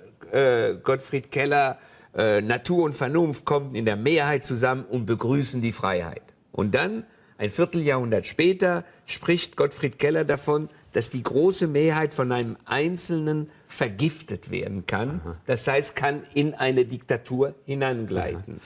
Gottfried Keller, Natur und Vernunft kommen in der Mehrheit zusammen und begrüßen die Freiheit. Und dann, ein Vierteljahrhundert später, spricht Gottfried Keller davon, dass die große Mehrheit von einem Einzelnen vergiftet werden kann. Das heißt, kann in eine Diktatur hineingleiten.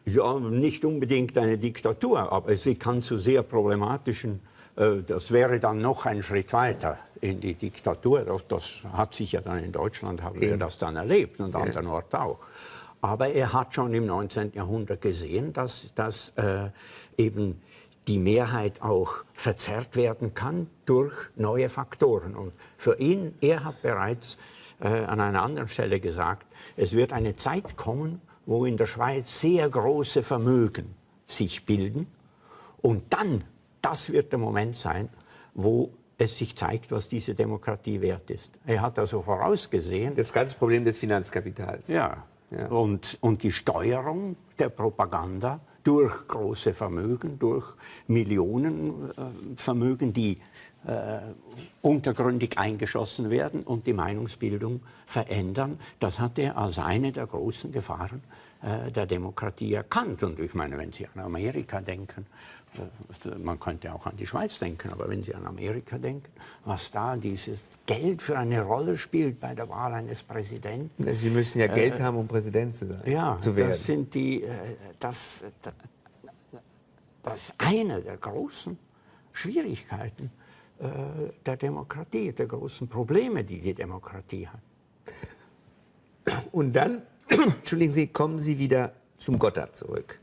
Ja, nicht unbedingt eine Diktatur, aber sie kann zu sehr problematischen, das wäre dann noch ein Schritt weiter in die Diktatur. Das hat sich ja dann in Deutschland, haben wir das dann erlebt und andernorts auch. Aber er hat schon im 19. Jahrhundert gesehen, dass eben die Mehrheit auch verzerrt werden kann durch neue Faktoren. Und für ihn, er hat bereits an einer anderen Stelle gesagt, es wird eine Zeit kommen, wo in der Schweiz sehr große Vermögen sich bilden. Und dann, das wird der Moment sein, wo es sich zeigt, was diese Demokratie wert ist. Er hat also vorausgesehen. Das ganze Problem des Finanzkapitals. Ja. Und die Steuerung der Propaganda durch große Vermögen, durch Millionenvermögen, die untergründig eingeschossen werden und die Meinungsbildung verändern, das hat er als eine der großen Gefahren der Demokratie erkannt. Und ich meine, wenn Sie an Amerika denken, man könnte auch an die Schweiz denken, aber wenn Sie an Amerika denken, was da dieses Geld für eine Rolle spielt bei der Wahl eines Präsidenten. Sie müssen ja Geld haben, um Präsident zu sein. Ja, zu werden. Das sind das ist eine der großen Schwierigkeiten der Demokratie, der großen Probleme, die die Demokratie hat. Und dann, entschuldigen Sie, kommen Sie wieder zum Gotthard zurück.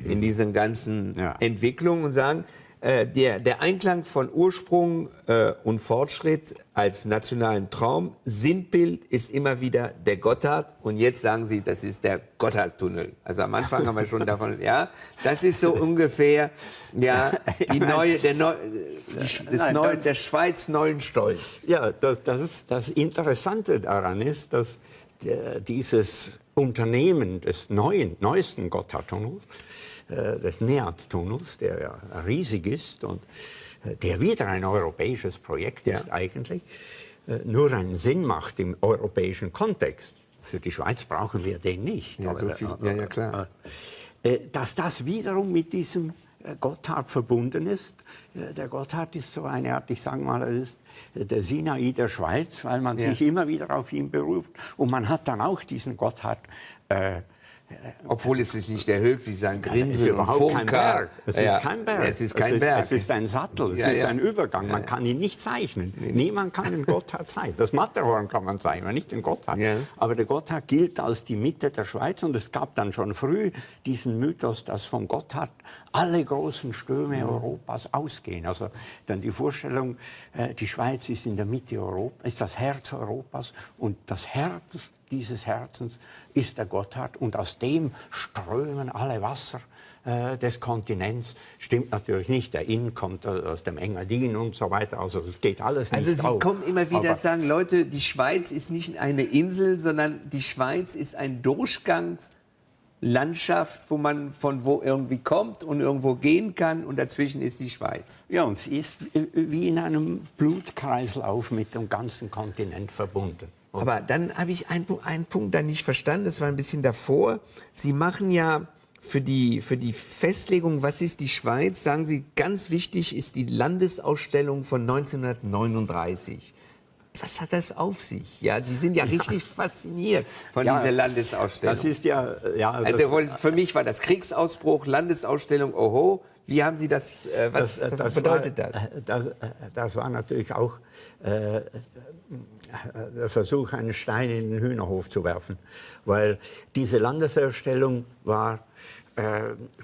In diesen ganzen Entwicklungen und sagen, der Einklang von Ursprung und Fortschritt als nationalen Traum, Sinnbild ist immer wieder der Gotthard. Und jetzt sagen Sie, das ist der Gotthardtunnel. Also am Anfang haben wir schon davon, ja, das ist so ungefähr, ja, der Schweiz neuen Stolz. Ja, das Interessante daran ist, dass dieses Unternehmen des neuesten Gotthardtunnels, des NEAT-Tunnels, der ja riesig ist und der wieder ein europäisches Projekt ist eigentlich, nur einen Sinn macht im europäischen Kontext. Für die Schweiz brauchen wir den nicht. Ja, so viel, ja, klar. Dass das wiederum mit diesem Gotthard verbunden ist. Der Gotthard ist so eine Art, ich sage mal, er ist der Sinai der Schweiz, weil man sich immer wieder auf ihn beruft. Und man hat dann auch diesen Gotthard. Obwohl es ist nicht der höchste, Sie sagen Es ist Grimsel und überhaupt kein Funka. Berg. Es ist kein Berg. Es ist kein Berg. Es ist ein Sattel, es ist ein Übergang. Man kann ihn nicht zeichnen. Niemand kann den Gotthard zeichnen. Das Matterhorn kann man zeichnen, aber nicht den Gotthard. Ja. Aber der Gotthard gilt als die Mitte der Schweiz. Und es gab dann schon früh diesen Mythos, dass vom Gotthard alle großen Stürme Europas ausgehen. Also dann die Vorstellung, die Schweiz ist in der Mitte Europas, ist das Herz Europas. Und das Herz dieses Herzens ist der Gotthard und aus dem strömen alle Wasser des Kontinents. Stimmt natürlich nicht, der Inn kommt aus dem Engadin und so weiter, also das geht alles nicht Also Sie auf. kommen immer wieder Aber sagen, Leute, die Schweiz ist nicht eine Insel, sondern die Schweiz ist ein Durchgangslandschaft, wo man von wo irgendwie kommt und irgendwo gehen kann und dazwischen ist die Schweiz. ja, und sie ist wie in einem Blutkreislauf mit dem ganzen Kontinent verbunden. Aber dann habe ich einen Punkt da nicht verstanden, das war ein bisschen davor. Sie machen ja für die Festlegung, was ist die Schweiz, sagen Sie, ganz wichtig ist die Landesausstellung von 1939. Was hat das auf sich? Ja, Sie sind ja richtig fasziniert von dieser Landesausstellung. Das ist ja, Also für mich war das Kriegsausbruch, Landesausstellung, oho. Wie haben Sie das, was bedeutet das? Das war natürlich auch der Versuch, einen Stein in den Hühnerhof zu werfen. Weil diese Landesausstellung war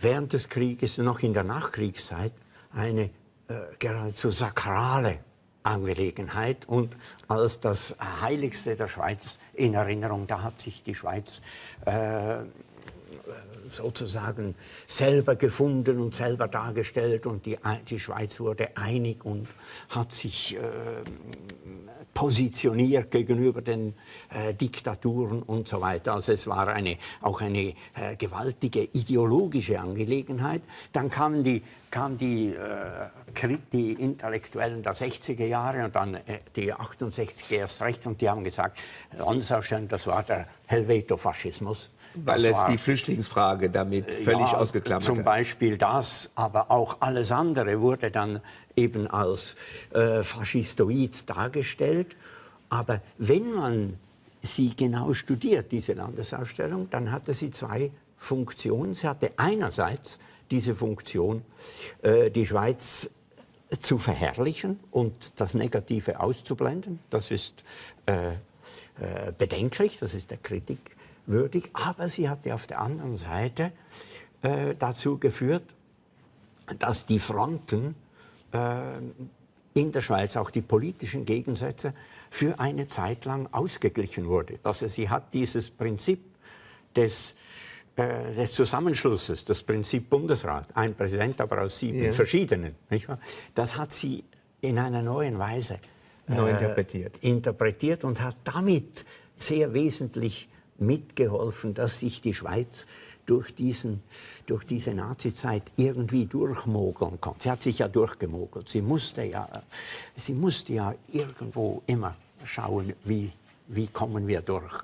während des Krieges, noch in der Nachkriegszeit, eine geradezu sakrale Angelegenheit und als das Heiligste der Schweiz in Erinnerung. Da hat sich die Schweiz sozusagen selber gefunden und selber dargestellt und die Schweiz wurde einig und hat sich positioniert gegenüber den Diktaturen und so weiter. Also es war auch eine gewaltige ideologische Angelegenheit. Dann kamen die Intellektuellen der 60er Jahre und dann die 68er erst recht und die haben gesagt, Landesausstellung, das war der Helvetofaschismus. Weil es die Flüchtlingsfrage damit völlig ausgeklammert hat. Zum Beispiel das, aber auch alles andere wurde dann eben als faschistoid dargestellt. Aber wenn man sie genau studiert, diese Landesausstellung, dann hatte sie zwei Funktionen. Sie hatte einerseits diese Funktion, die Schweiz zu verherrlichen und das Negative auszublenden. Das ist bedenklich, das ist der Kritik würdig, aber sie hatte auf der anderen Seite dazu geführt, dass die Fronten in der Schweiz, auch die politischen Gegensätze, für eine Zeit lang ausgeglichen wurde. Also sie hat dieses Prinzip des Zusammenschlusses, das Prinzip Bundesrat, ein Präsident, aber aus 7 verschiedenen, nicht wahr? Das hat sie in einer neuen Weise neu interpretiert und hat damit sehr wesentlich mitgeholfen, dass sich die Schweiz durch diese Nazizeit irgendwie durchmogeln konnte. Sie hat sich ja durchgemogelt. Sie musste ja irgendwo immer schauen, wie kommen wir durch.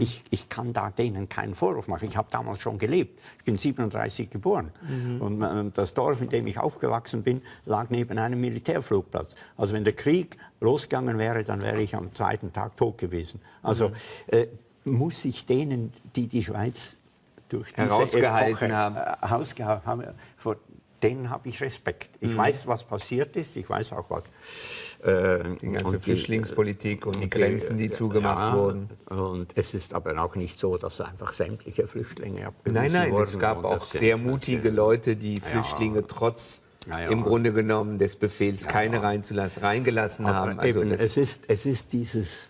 Ich kann da denen keinen Vorwurf machen. Ich habe damals schon gelebt. Ich bin 1937 geboren. Und das Dorf, in dem ich aufgewachsen bin, lag neben einem Militärflugplatz. Also wenn der Krieg losgegangen wäre, dann wäre ich am zweiten Tag tot gewesen. Also muss ich denen, die die Schweiz durch diese herausgehalten haben, vor denen habe ich Respekt. Ich weiß, was passiert ist. Ich weiß auch, was die ganze Flüchtlingspolitik und die Grenzen, die zugemacht wurden. Und es ist aber auch nicht so, dass einfach sämtliche Flüchtlinge abgewiesen wurden. Nein, es gab und auch sehr mutige Leute, die Flüchtlinge trotz im Grunde genommen des Befehls keine reingelassen haben. Also eben, es ist dieses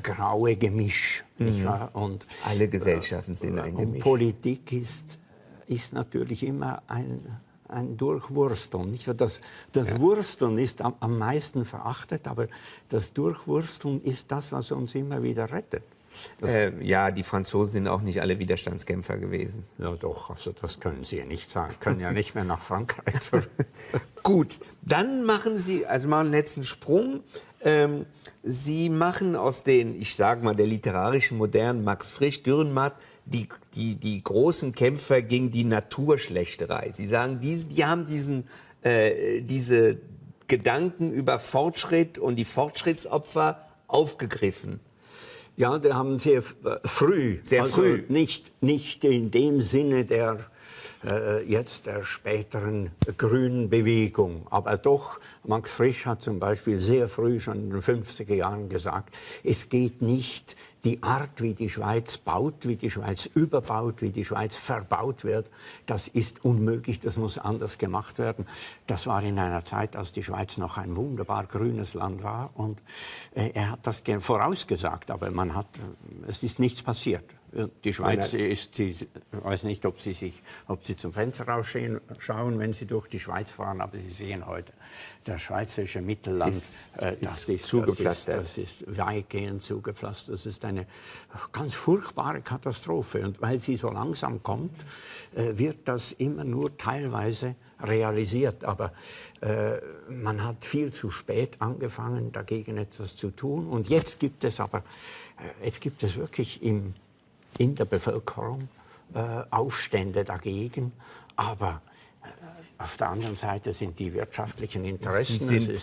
graue Gemisch. Nicht wahr? Und alle Gesellschaften sind ein Gemisch. Und Politik ist natürlich immer ein Durchwursteln. Nicht wahr? Das Wursteln ist am meisten verachtet, aber das Durchwursteln ist das, was uns immer wieder rettet. Ja, die Franzosen sind auch nicht alle Widerstandskämpfer gewesen. Ja doch, also das können Sie ja nicht sagen. Können ja nicht mehr nach Frankreich zurück. Gut, dann machen Sie, also mal einen letzten Sprung. Sie machen aus den, ich sage mal, der literarischen Modernen, Max Frisch, Dürrenmatt, die großen Kämpfer gegen die Naturschlechterei. Sie sagen, die haben diese Gedanken über Fortschritt und die Fortschrittsopfer aufgegriffen. Ja, die haben sehr früh, nicht in dem Sinne der späteren grünen Bewegung. Aber doch, Max Frisch hat zum Beispiel sehr früh, schon in den 50er Jahren gesagt, es geht nicht die Art, wie die Schweiz baut, wie die Schweiz überbaut, wie die Schweiz verbaut wird, das ist unmöglich, das muss anders gemacht werden. Das war in einer Zeit, als die Schweiz noch ein wunderbar grünes Land war. Und er hat das vorausgesagt, aber es ist nichts passiert. Die Schweiz ist, ich weiß nicht, ob Sie zum Fenster rausschauen, wenn Sie durch die Schweiz fahren, aber Sie sehen heute, das schweizerische Mittelland ist zugepflastert. Das ist weitgehend zugepflastert. Das ist eine ganz furchtbare Katastrophe. Und weil sie so langsam kommt, wird das immer nur teilweise realisiert. Aber man hat viel zu spät angefangen, dagegen etwas zu tun. Und jetzt gibt es wirklich in der Bevölkerung Aufstände dagegen, aber auf der anderen Seite sind die wirtschaftlichen Interessen.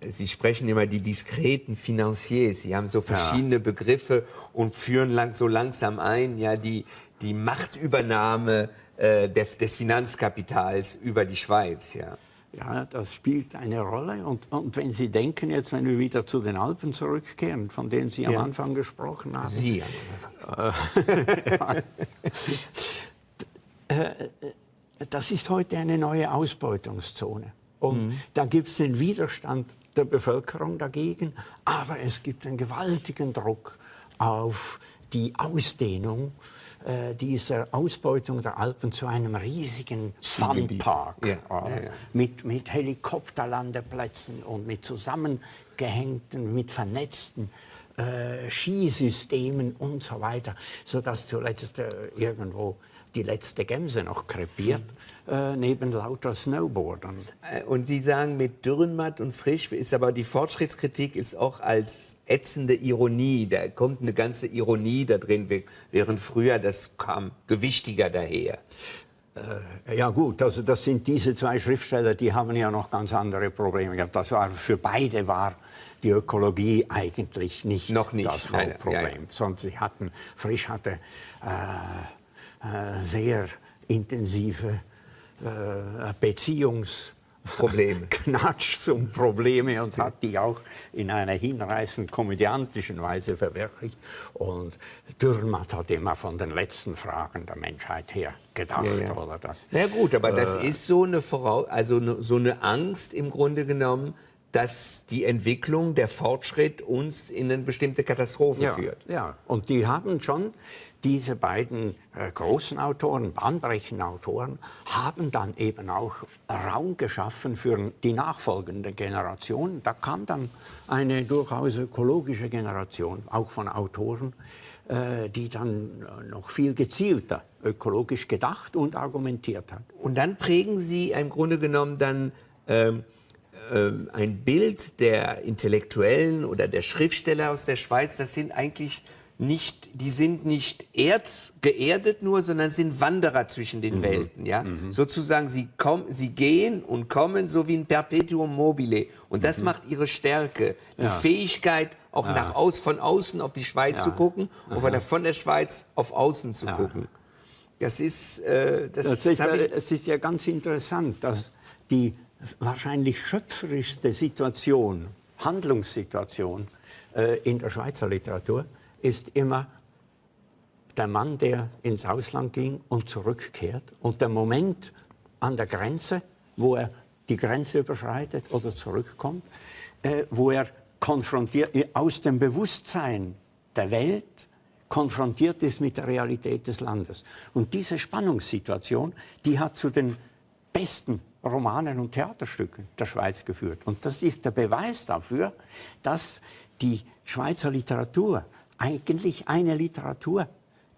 Sie sprechen immer die diskreten Finanziers. Sie haben so verschiedene Begriffe und führen so langsam ein, ja, die Machtübernahme des Finanzkapitals über die Schweiz. Ja. Ja, das spielt eine Rolle. Und wenn Sie denken, jetzt, wenn wir wieder zu den Alpen zurückkehren, von denen Sie am Anfang gesprochen haben. Sie am Anfang. Das ist heute eine neue Ausbeutungszone. Und da gibt es den Widerstand der Bevölkerung dagegen, aber es gibt einen gewaltigen Druck auf die Ausdehnung dieser Ausbeutung der Alpen zu einem riesigen Funpark mit Helikopterlandeplätzen und mit zusammengehängten, mit vernetzten Skisystemen und so weiter, sodass zuletzt irgendwo die letzte Gemse noch krepiert, neben lauter Snowboardern. Und Sie sagen, mit Dürrenmatt und Frisch ist aber die Fortschrittskritik ist auch als ätzende Ironie. Da kommt eine ganze Ironie da drin, während früher das kam gewichtiger daher. Ja gut, also das sind diese zwei Schriftsteller, die haben ja noch ganz andere Probleme gehabt. Für beide war die Ökologie eigentlich nicht das Hauptproblem. Sondern Frisch hatte sehr intensive Knatsch-Probleme und hat die auch in einer hinreißend komödiantischen Weise verwirklicht. Und Dürrenmatt hat immer von den letzten Fragen der Menschheit her gedacht. Oder das, na gut, aber das ist so eine Angst im Grunde genommen, dass die Entwicklung, der Fortschritt uns in eine bestimmte Katastrophe führt. Ja, und die haben schon, diese beiden großen Autoren, bahnbrechenden Autoren, haben dann eben auch Raum geschaffen für die nachfolgende Generation. Da kam dann eine durchaus ökologische Generation, auch von Autoren, die dann noch viel gezielter ökologisch gedacht und argumentiert hat. Und dann prägen Sie im Grunde genommen dann ein Bild der Intellektuellen oder der Schriftsteller aus der Schweiz, die sind nicht geerdet nur, sondern sind Wanderer zwischen den Welten. Ja? Sozusagen, sie gehen und kommen so wie ein Perpetuum mobile. Und das macht ihre Stärke. Die Fähigkeit, auch von außen auf die Schweiz zu gucken und von der Schweiz auf außen zu gucken. Es ist ja ganz interessant, dass die wahrscheinlich schöpferischste Handlungssituation in der Schweizer Literatur ist immer der Mann, der ins Ausland ging und zurückkehrt. Und der Moment an der Grenze, wo er die Grenze überschreitet oder zurückkommt, wo er aus dem Bewusstsein der Welt konfrontiert ist mit der Realität des Landes. Und diese Spannungssituation, die hat zu den besten Romanen und Theaterstücken der Schweiz geführt. Und das ist der Beweis dafür, dass die Schweizer Literatur eigentlich eine Literatur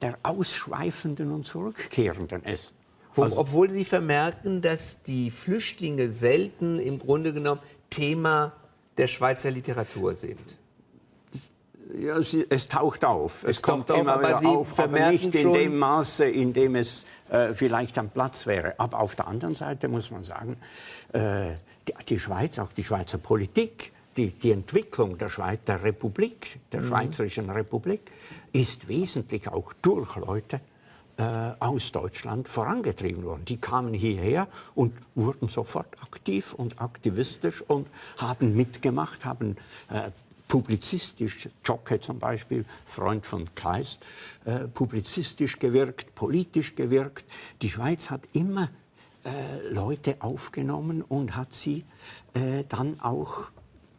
der Ausschweifenden und Zurückkehrenden ist. Obwohl Sie vermerken, dass die Flüchtlinge selten im Grunde genommen Thema der Schweizer Literatur sind. Ja, es taucht auf. Es kommt taucht auf, immer aber wieder Sie auf, aber vermerken nicht in schon- dem Maße, in dem es vielleicht am Platz wäre. Aber auf der anderen Seite muss man sagen, die Schweiz, auch die Schweizer Politik, die Entwicklung der Schweiz, der Republik, der Schweizerischen Republik, ist wesentlich auch durch Leute aus Deutschland vorangetrieben worden. Die kamen hierher und wurden sofort aktiv und aktivistisch und haben mitgemacht, haben publizistisch, Zschocke zum Beispiel, Freund von Kleist, publizistisch gewirkt, politisch gewirkt. Die Schweiz hat immer Leute aufgenommen und hat sie dann auch,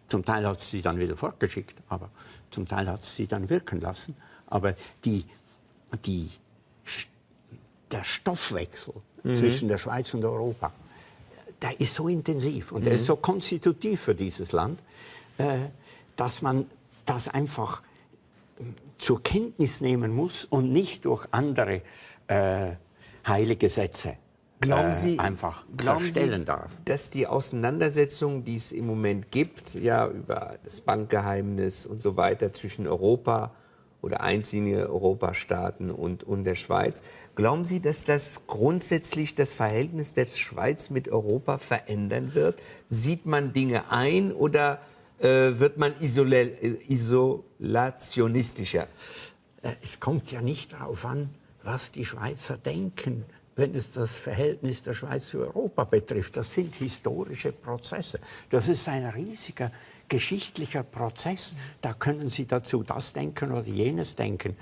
zum Teil hat sie dann wieder fortgeschickt, aber zum Teil hat sie dann wirken lassen. Aber der Stoffwechsel zwischen der Schweiz und Europa, der ist so intensiv und der ist so konstitutiv für dieses Land, dass man das einfach zur Kenntnis nehmen muss und nicht durch andere heilige Sätze Glauben Sie, einfach glauben verstellen Sie, darf. dass die Auseinandersetzung, die es im Moment gibt, ja über das Bankgeheimnis und so weiter zwischen Europa oder einzelne Europastaaten und der Schweiz, glauben Sie, dass das grundsätzlich das Verhältnis der Schweiz mit Europa verändern wird? Sieht man Dinge ein oder wird man isolationistischer? Es kommt ja nicht darauf an, was die Schweizer denken, wenn es das Verhältnis der Schweiz zu Europa betrifft. Das sind historische Prozesse. Das ist ein riesiger geschichtlicher Prozess. Da können Sie dazu das denken oder jenes denken.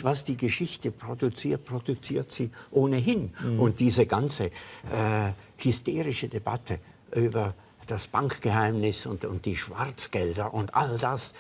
Was die Geschichte produziert, produziert sie ohnehin. Und diese ganze hysterische Debatte über das Bankgeheimnis und die Schwarzgelder und all das,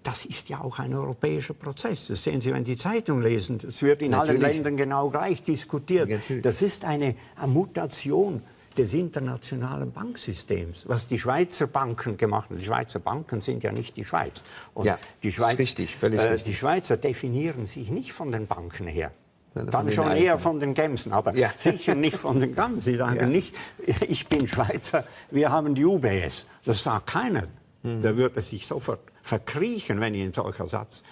das ist ja auch ein europäischer Prozess. Das sehen Sie, wenn Sie die Zeitung lesen. Das wird in allen Ländern genau gleich diskutiert. Natürlich. Das ist eine Mutation des internationalen Banksystems, was die Schweizer Banken gemacht haben. Die Schweizer Banken sind ja nicht die Schweiz. Und Ja, die Schweiz, richtig, völlig richtig. Die Schweizer definieren sich nicht von den Banken her. Sondern Dann von den schon eigenen. eher von den Gemsen, aber Ja. sicher nicht von den Gamsen. Sie sagen Ja. nicht, ich bin Schweizer, wir haben die UBS. Das sagt keiner. Da würde sich sofort verkriechen, wenn Ihnen solcher Satz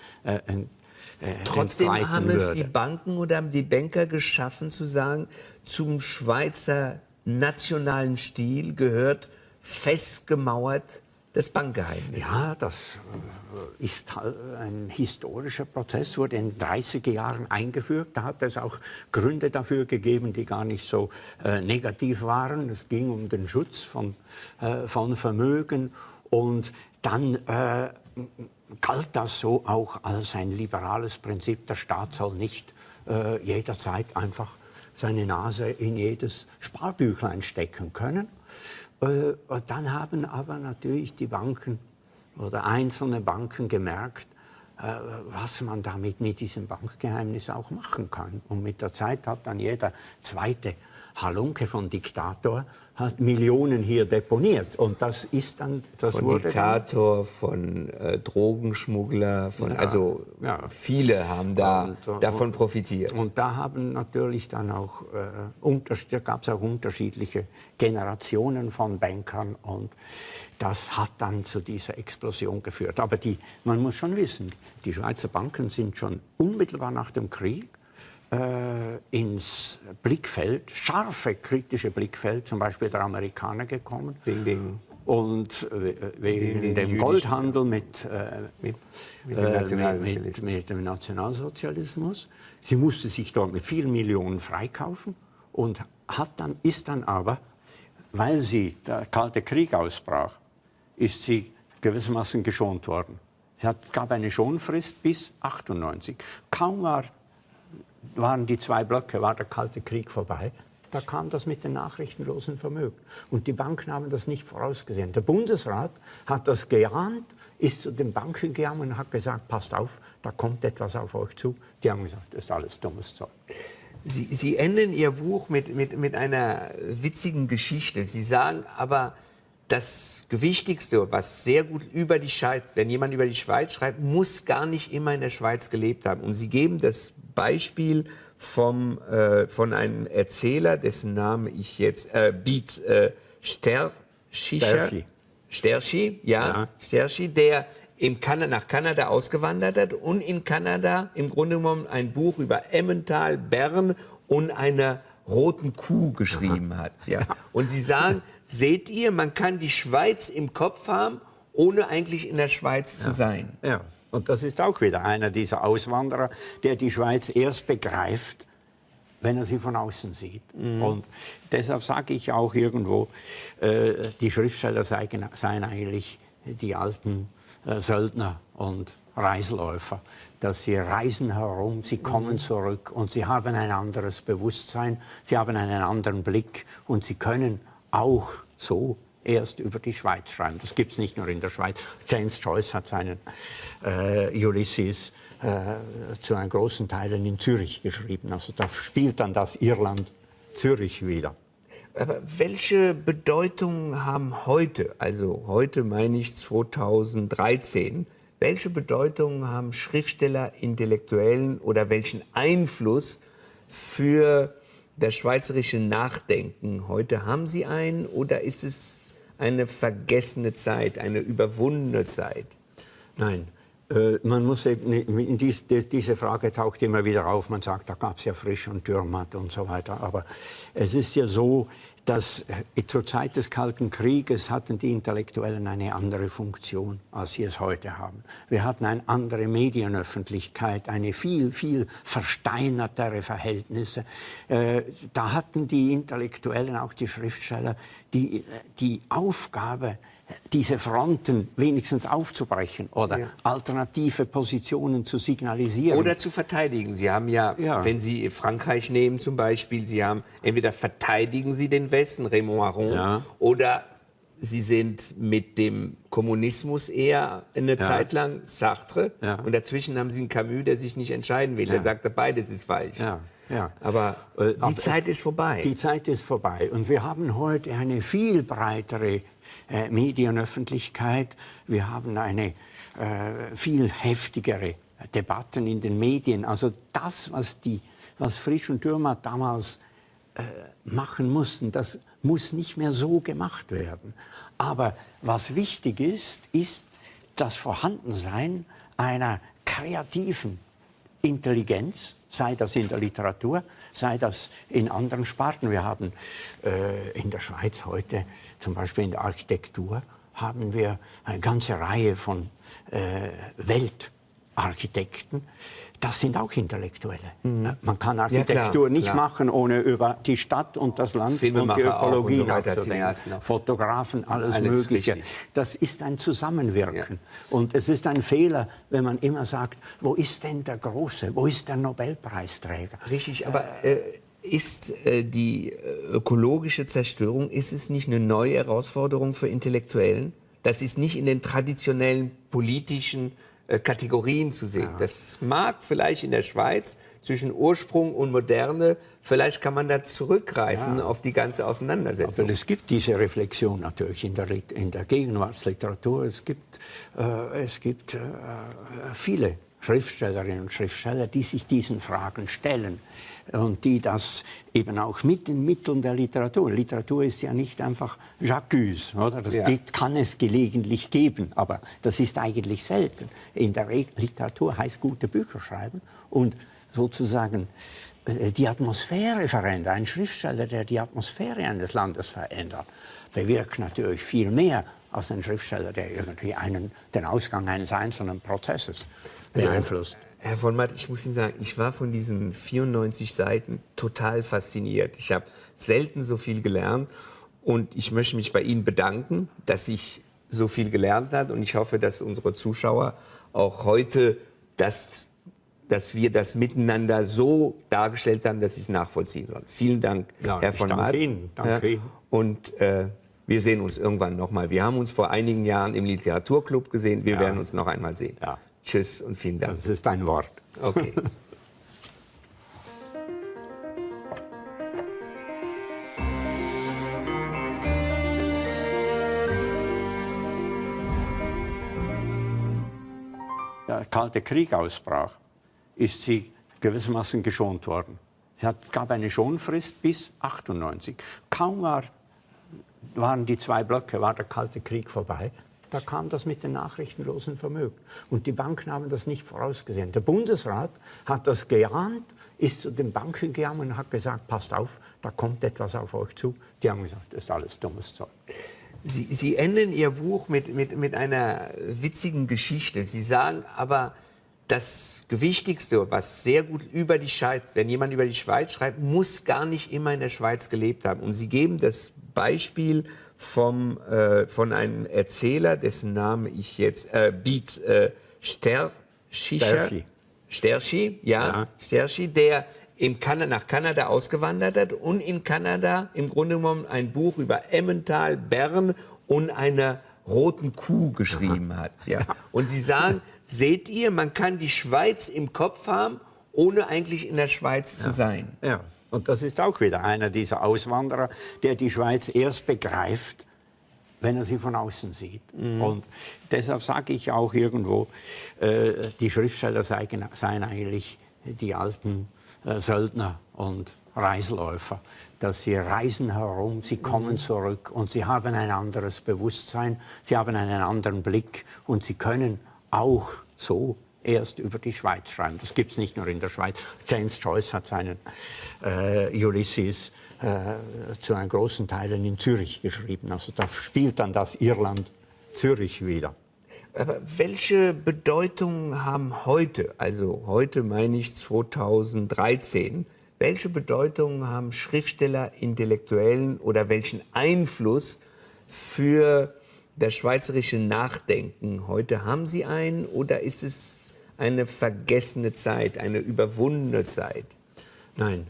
Trotzdem entgleiten haben es würde. die Banken oder haben die Banker geschaffen, zu sagen, zum Schweizer nationalen Stil gehört festgemauert das Bankgeheimnis. Ja, das ist halt ein historischer Prozess, wurde in den 30er Jahren eingeführt. Da hat es auch Gründe dafür gegeben, die gar nicht so negativ waren. Es ging um den Schutz von Vermögen. Und dann galt das so auch als ein liberales Prinzip. Der Staat soll nicht jederzeit einfach seine Nase in jedes Sparbüchlein stecken können. Und dann haben aber natürlich die Banken oder einzelne Banken gemerkt, was man damit mit diesem Bankgeheimnis auch machen kann. Und mit der Zeit hat dann jeder zweite Halunke von Diktator hat Millionen hier deponiert. Und das ist dann, das Von wurde Diktator, von Drogenschmuggler, also ja. viele haben da Und, davon profitiert. Und da haben natürlich dann auch, da gab es auch unterschiedliche Generationen von Bankern und das hat dann zu dieser Explosion geführt. Aber man muss schon wissen, die Schweizer Banken sind schon unmittelbar nach dem Krieg ins Blickfeld, scharfe kritische Blickfeld, zum Beispiel der Amerikaner gekommen. Wegen dem jüdischen, Goldhandel mit dem dem Nationalsozialismus. Sie musste sich dort mit vielen Millionen freikaufen und ist dann aber, weil der Kalte Krieg ausbrach, ist sie gewissermaßen geschont worden. Es gab eine Schonfrist bis 1998. Kaum waren die zwei Blöcke, war der Kalte Krieg vorbei. Da kam das mit den nachrichtenlosen Vermögen. Und die Banken haben das nicht vorausgesehen. Der Bundesrat hat das geahnt, ist zu den Banken gegangen und hat gesagt, passt auf, da kommt etwas auf euch zu. Die haben gesagt, das ist alles dummes Zeug. Sie enden Ihr Buch mit einer witzigen Geschichte. Sie sagen aber, das Wichtigste, was sehr gut über die Schweiz, wenn jemand über die Schweiz schreibt, muss gar nicht immer in der Schweiz gelebt haben. Und Sie geben das Beispiel von einem Erzähler, dessen Name ich jetzt Sterchi, der nach Kanada ausgewandert hat und in Kanada im Grunde genommen ein Buch über Emmental, Bern und eine roten Kuh geschrieben hat. Ja. Und Sie sagen, seht ihr, man kann die Schweiz im Kopf haben, ohne eigentlich in der Schweiz zu sein. Ja. Und das ist auch wieder einer dieser Auswanderer, der die Schweiz erst begreift, wenn er sie von außen sieht. Und deshalb sage ich auch irgendwo, die Schriftsteller seien eigentlich die alten Söldner und Reisläufer, dass sie reisen herum, sie kommen zurück und sie haben ein anderes Bewusstsein, sie haben einen anderen Blick und sie können auch so erst über die Schweiz schreiben. Das gibt es nicht nur in der Schweiz. James Joyce hat seinen Ulysses zu einem großen Teil in Zürich geschrieben. Also da spielt dann das Irland Zürich wieder. Aber welche Bedeutung haben heute, also heute meine ich 2013, welche Bedeutung haben Schriftsteller, Intellektuellen oder welchen Einfluss für das schweizerische Nachdenken heute? Haben sie einen oder ist es eine vergessene Zeit, eine überwundene Zeit? Nein. Man muss eben, diese Frage taucht immer wieder auf. Man sagt, da gab es ja Frisch und Dürrenmatt und so weiter. Aber es ist ja so, dass zur Zeit des Kalten Krieges hatten die Intellektuellen eine andere Funktion, als sie es heute haben. Wir hatten eine andere Medienöffentlichkeit, eine viel, viel versteinertere Verhältnisse. Da hatten die Intellektuellen, auch die Schriftsteller, die Aufgabe, diese Fronten wenigstens aufzubrechen oder alternative Positionen zu signalisieren. Oder zu verteidigen. Sie haben ja, wenn Sie Frankreich nehmen zum Beispiel, Sie haben entweder verteidigen Sie den Westen, Raymond Aron, oder Sie sind mit dem Kommunismus eher eine Zeit lang Sartre und dazwischen haben Sie einen Camus, der sich nicht entscheiden will. Der sagte, beides ist falsch. Aber die Zeit ist vorbei. Die Zeit ist vorbei. Und wir haben heute eine viel breitere Medienöffentlichkeit. Wir haben eine viel heftigere Debatten in den Medien. Also das, was Frisch und Dürrenmatt damals machen mussten, das muss nicht mehr so gemacht werden. Aber was wichtig ist, ist das Vorhandensein einer kreativen Intelligenz, sei das in der Literatur, sei das in anderen Sparten. Wir haben in der Schweiz heute, zum Beispiel in der Architektur, haben wir eine ganze Reihe von Weltarchitekten. Das sind auch Intellektuelle. Man kann Architektur nicht machen, ohne über die Stadt und das Land und die Ökologie nachzudenken. Fotografen, alles Mögliche. Richtig. Das ist ein Zusammenwirken. Und es ist ein Fehler, wenn man immer sagt, wo ist denn der Große, wo ist der Nobelpreisträger? Richtig, aber ist die ökologische Zerstörung, ist es nicht eine neue Herausforderung für Intellektuellen? Das ist nicht in den traditionellen politischen Kategorien zu sehen. Das mag vielleicht in der Schweiz zwischen Ursprung und Moderne, vielleicht kann man da zurückgreifen auf die ganze Auseinandersetzung. Aber es gibt diese Reflexion natürlich in der Gegenwartsliteratur. Es gibt viele Schriftstellerinnen und Schriftsteller, die sich diesen Fragen stellen und die das eben auch mit den Mitteln der Literatur. Literatur ist ja nicht einfach J'accuse, oder? Das kann es gelegentlich geben, aber das ist eigentlich selten. In der Literatur heißt gute Bücher schreiben und sozusagen die Atmosphäre verändern. Ein Schriftsteller, der die Atmosphäre eines Landes verändert, bewirkt natürlich viel mehr als ein Schriftsteller, der irgendwie den Ausgang eines einzelnen Prozesses beeinflusst. Herr von Matt, ich muss Ihnen sagen, ich war von diesen 94 Seiten total fasziniert. Ich habe selten so viel gelernt und ich möchte mich bei Ihnen bedanken, dass ich so viel gelernt habe und ich hoffe, dass unsere Zuschauer auch heute, dass wir das miteinander so dargestellt haben, dass sie es nachvollziehen sollen. Vielen Dank, Herr von Matt. Danke Ihnen. Danke Ihnen. Und wir sehen uns irgendwann nochmal. Wir haben uns vor einigen Jahren im Literaturclub gesehen. Wir werden uns noch einmal sehen. Tschüss und vielen Dank. Das ist ein Wort. Okay. Der Kalte Krieg ausbrach, ist sie gewissermaßen geschont worden. Es gab eine Schonfrist bis 1998. Kaum waren die zwei Blöcke, war der Kalte Krieg vorbei. da kam das mit den nachrichtenlosen Vermögen. Und die Banken haben das nicht vorausgesehen. Der Bundesrat hat das geahnt, ist zu den Banken gegangen und hat gesagt, passt auf, da kommt etwas auf euch zu. Die haben gesagt, das ist alles dummes Zeug. Sie enden Ihr Buch mit einer witzigen Geschichte. Sie sagen aber, das Wichtigste, was sehr gut über die Schweiz, wenn jemand über die Schweiz schreibt, muss gar nicht immer in der Schweiz gelebt haben. Und Sie geben das Beispiel von einem Erzähler, dessen Name ich jetzt, Beat Sterchi, der nach Kanada ausgewandert hat und in Kanada im Grunde genommen ein Buch über Emmental, Bern und eine roten Kuh geschrieben hat. Ja. Und Sie sagen, seht ihr, man kann die Schweiz im Kopf haben, ohne eigentlich in der Schweiz zu sein. Ja. Und das ist auch wieder einer dieser Auswanderer, der die Schweiz erst begreift, wenn er sie von außen sieht. Und deshalb sage ich auch irgendwo, die Schriftsteller seien eigentlich die alten Söldner und Reisläufer, dass sie reisen herum, sie kommen zurück und sie haben ein anderes Bewusstsein, sie haben einen anderen Blick und sie können auch so erst über die Schweiz schreiben. Das gibt es nicht nur in der Schweiz. James Joyce hat seinen Ulysses zu einem großen Teil in Zürich geschrieben. Also da spielt dann das Irland Zürich wieder. Aber welche Bedeutung haben heute, also heute meine ich 2013, welche Bedeutung haben Schriftsteller, Intellektuellen oder welchen Einfluss für das schweizerische Nachdenken heute? Haben Sie einen oder ist es eine vergessene Zeit, eine überwundene Zeit? Nein.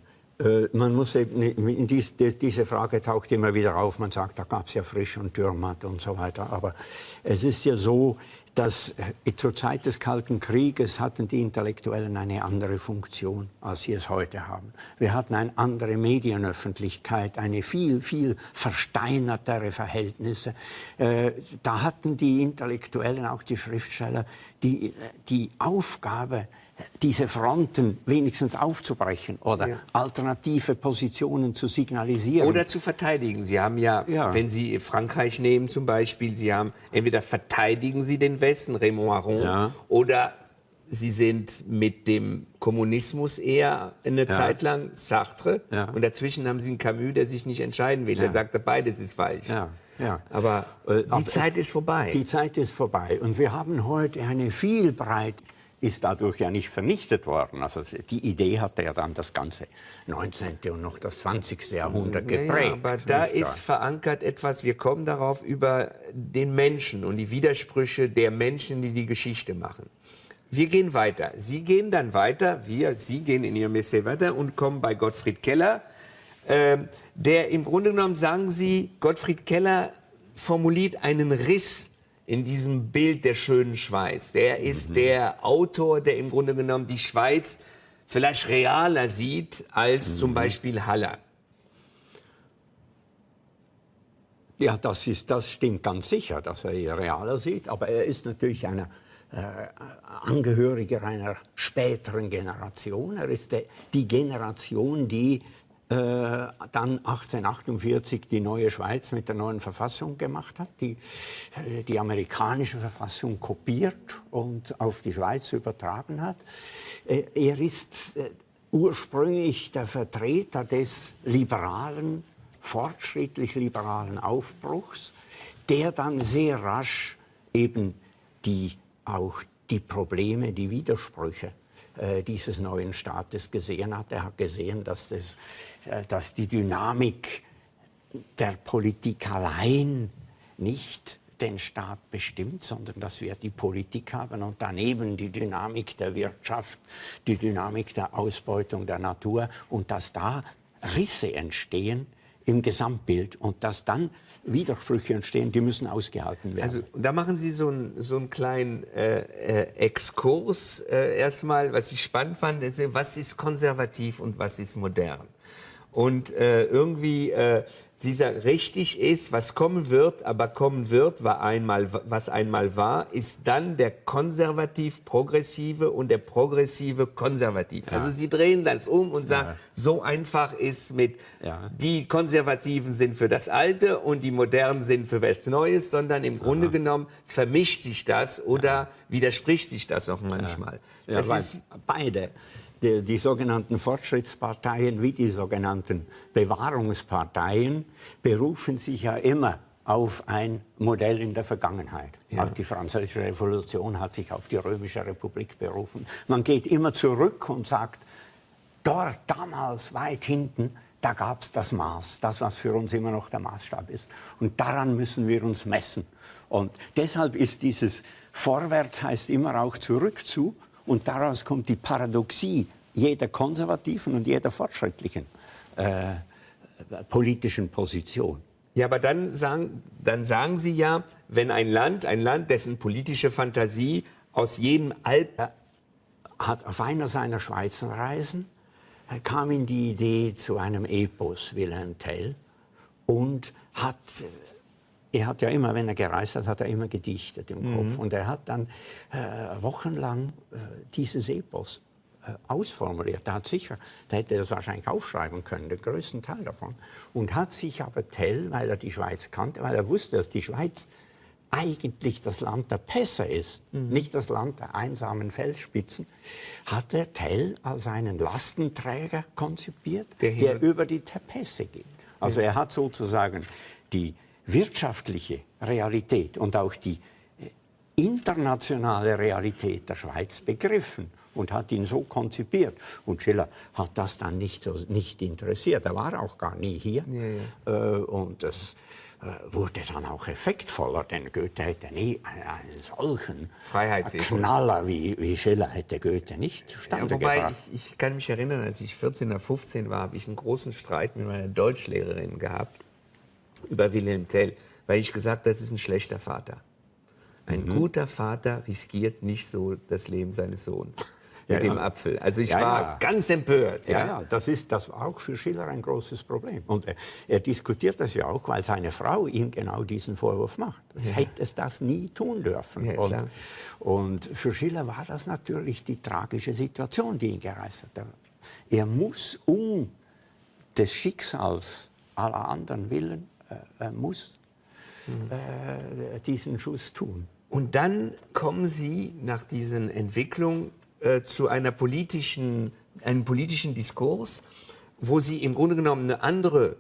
Man muss eben, diese Frage taucht immer wieder auf. Man sagt, da gab es ja Frisch und Dürrenmatt und so weiter. Aber es ist ja so, dass zur Zeit des Kalten Krieges hatten die Intellektuellen eine andere Funktion, als sie es heute haben. Wir hatten eine andere Medienöffentlichkeit, eine viel, viel versteinertere Verhältnisse. Da hatten die Intellektuellen, auch die Schriftsteller, die Aufgabe, diese Fronten wenigstens aufzubrechen oder alternative Positionen zu signalisieren. Oder zu verteidigen. Sie haben ja, wenn Sie Frankreich nehmen zum Beispiel, Sie haben entweder verteidigen Sie den Westen, Raymond Aron, oder Sie sind mit dem Kommunismus eher eine Zeit lang Sartre und dazwischen haben Sie einen Camus, der sich nicht entscheiden will. Der sagte, beides ist falsch. Aber die Zeit ist vorbei. Die Zeit ist vorbei und wir haben heute eine viel breite, ist dadurch ja nicht vernichtet worden. Also die Idee hatte ja dann das ganze 19. und noch das 20. Jahrhundert geprägt. Ja, aber da ist verankert etwas, wir kommen darauf über den Menschen und die Widersprüche der Menschen, die die Geschichte machen. Wir gehen weiter. Sie gehen dann weiter, Sie gehen in Ihrem Essay weiter und kommen bei Gottfried Keller, der im Grunde genommen, sagen Sie, Gottfried Keller formuliert einen Riss in diesem Bild der schönen Schweiz. Der ist der Autor, der im Grunde genommen die Schweiz vielleicht realer sieht als zum Beispiel Haller. Ja, das stimmt ganz sicher, dass er eher realer sieht. Aber er ist natürlich ein Angehöriger einer späteren Generation. Er ist die Generation, die dann 1848 die neue Schweiz mit der neuen Verfassung gemacht hat, die amerikanische Verfassung kopiert und auf die Schweiz übertragen hat. Er ist ursprünglich der Vertreter des liberalen, fortschrittlich-liberalen Aufbruchs, der dann sehr rasch eben auch die Probleme, die Widersprüche dieses neuen Staates gesehen hat. Er hat gesehen, dass die Dynamik der Politik allein nicht den Staat bestimmt, sondern dass wir die Politik haben und daneben die Dynamik der Wirtschaft, die Dynamik der Ausbeutung der Natur und dass da Risse entstehen im Gesamtbild und dass dann Widersprüche entstehen, die müssen ausgehalten werden. Also da machen Sie so einen kleinen Exkurs erstmal, was ich spannend fand, ist, was ist konservativ und was ist modern. Und irgendwie Sie sagt, richtig ist, was kommen wird, aber kommen wird, was einmal war, ist dann der konservativ-progressive und der progressive-konservativ. Also Sie drehen das um und sagen, so einfach ist mit, die Konservativen sind für das Alte und die Modernen sind für was Neues, sondern im Grunde genommen vermischt sich das oder widerspricht sich das auch manchmal. Ja, Das ist beide. Die sogenannten Fortschrittsparteien wie die sogenannten Bewahrungsparteien berufen sich ja immer auf ein Modell in der Vergangenheit. Ja. Auch die Französische Revolution hat sich auf die Römische Republik berufen. Man geht immer zurück und sagt, dort damals weit hinten, da gab es das Maß, das, was für uns immer noch der Maßstab ist. Und daran müssen wir uns messen. Und deshalb ist dieses Vorwärts heißt immer auch zurück zu. Und daraus kommt die Paradoxie jeder konservativen und jeder fortschrittlichen politischen Position. Ja, aber dann sagen Sie ja, wenn ein Land, dessen politische Fantasie aus jedem Er hat auf einer seiner Schweizer Reisen kam ihm die Idee zu einem Epos, Wilhelm Tell, und er hat ja immer, wenn er gereist hat, hat er immer gedichtet im Kopf. Und er hat dann wochenlang dieses Epos ausformuliert. Da hätte er das wahrscheinlich aufschreiben können, den größten Teil davon. Und hat sich aber Tell, weil er die Schweiz kannte, weil er wusste, dass die Schweiz eigentlich das Land der Pässe ist, nicht das Land der einsamen Felsspitzen, hat er Tell als einen Lastenträger konzipiert, der über die Pässe geht. Also er hat sozusagen die wirtschaftliche Realität und auch die internationale Realität der Schweiz begriffen und hat ihn so konzipiert. Und Schiller hat das dann nicht interessiert. Er war auch gar nie hier. Und das wurde dann auch effektvoller, denn Goethe hätte nie einen solchen Knaller wie Schiller hätte Goethe nicht zustande gebracht. Ich kann mich erinnern, als ich 14 oder 15 war, habe ich einen großen Streit mit meiner Deutschlehrerin gehabt über Wilhelm Tell, weil ich gesagt habe, das ist ein schlechter Vater. Ein guter Vater riskiert nicht so das Leben seines Sohns mit dem Apfel. Also ich war ganz empört. Das war auch für Schiller ein großes Problem. Und er diskutiert das ja auch, weil seine Frau ihm genau diesen Vorwurf macht. Er hätte es das nie tun dürfen. Und für Schiller war das natürlich die tragische Situation, die ihn gereizt hat. Er muss um des Schicksals aller anderen willen, muss diesen Schuss tun. Und dann kommen Sie nach diesen Entwicklungen zu einem politischen Diskurs, wo Sie im Grunde genommen eine andere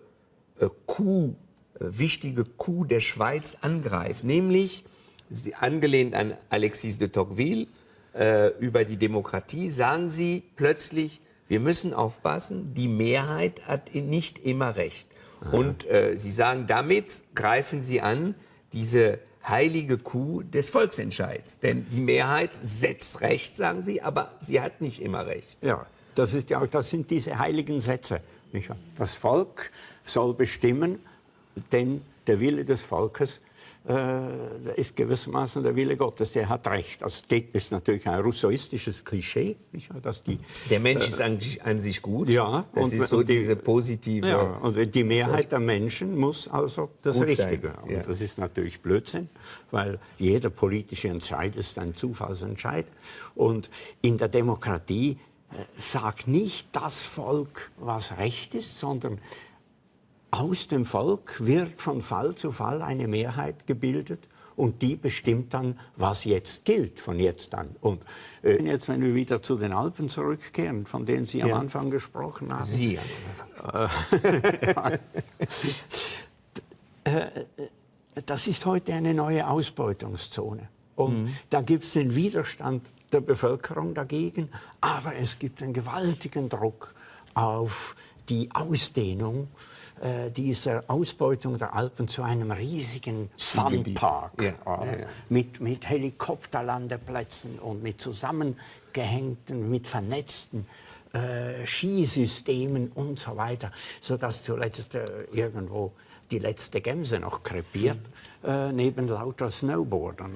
wichtige Coup der Schweiz angreifen, nämlich angelehnt an Alexis de Tocqueville über die Demokratie, sagen Sie plötzlich, wir müssen aufpassen, die Mehrheit hat nicht immer recht. Und Sie sagen, damit greifen Sie an diese heilige Kuh des Volksentscheids. Denn die Mehrheit setzt Recht, sagen Sie, aber sie hat nicht immer Recht. Ja, das sind diese heiligen Sätze. Das Volk soll bestimmen, denn der Wille des Volkes ist gewissermaßen der Wille Gottes, der hat Recht. Also das ist natürlich ein rousseauistisches Klischee. Dass der Mensch ist an sich gut. Ja, das ist so diese positive... Ja, und die Mehrheit der Menschen muss also das Richtige. Und das ist natürlich Blödsinn, weil jeder politische Entscheid ist ein Zufallsentscheid. Und in der Demokratie sagt nicht das Volk, was Recht ist, sondern aus dem Volk wird von Fall zu Fall eine Mehrheit gebildet und die bestimmt dann, was jetzt gilt, von jetzt an. Und jetzt, wenn wir wieder zu den Alpen zurückkehren, von denen Sie am Anfang gesprochen haben. Sie am Anfang. Das ist heute eine neue Ausbeutungszone. Und da gibt es den Widerstand der Bevölkerung dagegen, aber es gibt einen gewaltigen Druck auf die Ausdehnung dieser Ausbeutung der Alpen zu einem riesigen Funpark mit Helikopterlandeplätzen und mit zusammengehängten, mit vernetzten Skisystemen und so weiter, sodass zuletzt irgendwo die letzte Gemse noch krepiert, neben lauter Snowboardern.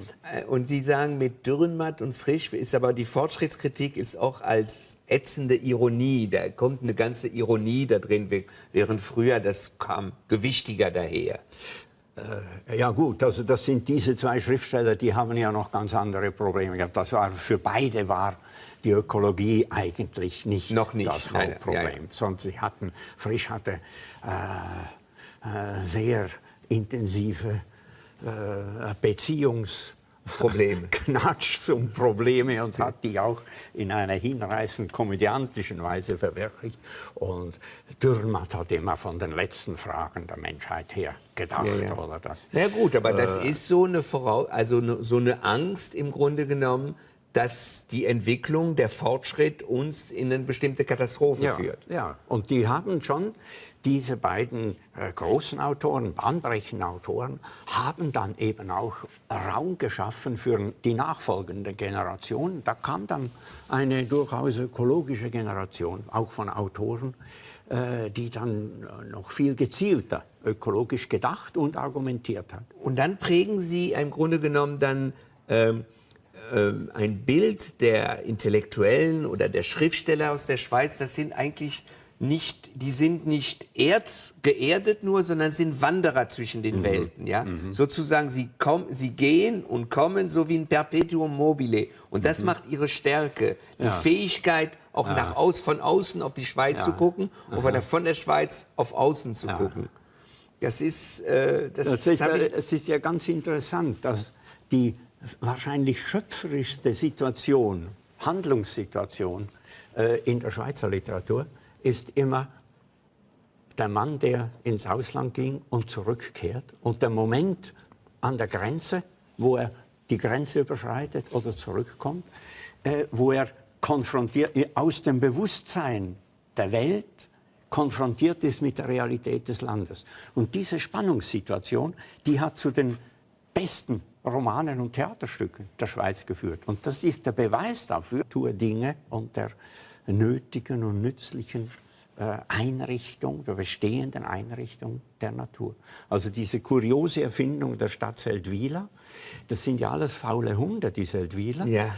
Und Sie sagen, mit Dürrenmatt und Frisch ist aber die Fortschrittskritik ist auch als ätzende Ironie. Da kommt eine ganze Ironie da drin, während früher das kam gewichtiger daher. Ja gut, also das sind diese zwei Schriftsteller, die haben ja noch ganz andere Probleme gehabt. Für beide war die Ökologie eigentlich nicht das Hauptproblem. Sondern Frisch hatte sehr intensive Knatschsum-Probleme und hat die auch in einer hinreißend komödiantischen Weise verwirklicht. Und Dürrenmatt hat immer von den letzten Fragen der Menschheit her gedacht. Oder das, na gut, aber das ist so eine so eine Angst im Grunde genommen, dass die Entwicklung, der Fortschritt uns in eine bestimmte Katastrophe führt. Ja, und die haben schon, diese beiden großen Autoren, bahnbrechenden Autoren, haben dann eben auch Raum geschaffen für die nachfolgende Generation. Da kam dann eine durchaus ökologische Generation, auch von Autoren, die dann noch viel gezielter ökologisch gedacht und argumentiert hat. Und dann prägen Sie im Grunde genommen dann ein Bild der Intellektuellen oder der Schriftsteller aus der Schweiz, das sind eigentlich die sind nicht geerdet nur, sondern sind Wanderer zwischen den Welten, ja. Sozusagen, sie gehen und kommen so wie ein Perpetuum mobile. Und das macht ihre Stärke. Die Fähigkeit, auch von außen auf die Schweiz zu gucken und von der Schweiz auf außen zu gucken. Das ist, es ist ja ganz interessant, dass die wahrscheinlich schöpferischste Situation, Handlungssituation in der Schweizer Literatur ist immer der Mann, der ins Ausland ging und zurückkehrt. Und der Moment an der Grenze, wo er die Grenze überschreitet oder zurückkommt, wo er aus dem Bewusstsein der Welt konfrontiert ist mit der Realität des Landes. Und diese Spannungssituation, die hat zu den besten Romanen und Theaterstücken der Schweiz geführt. Und das ist der Beweis dafür, tue Dinge unter nötigen und nützlichen Einrichtung, der bestehenden Einrichtung der Natur. Also diese kuriose Erfindung der Stadt Seldwyla, das sind ja alles faule Hunde, die Seldwyler. Ja.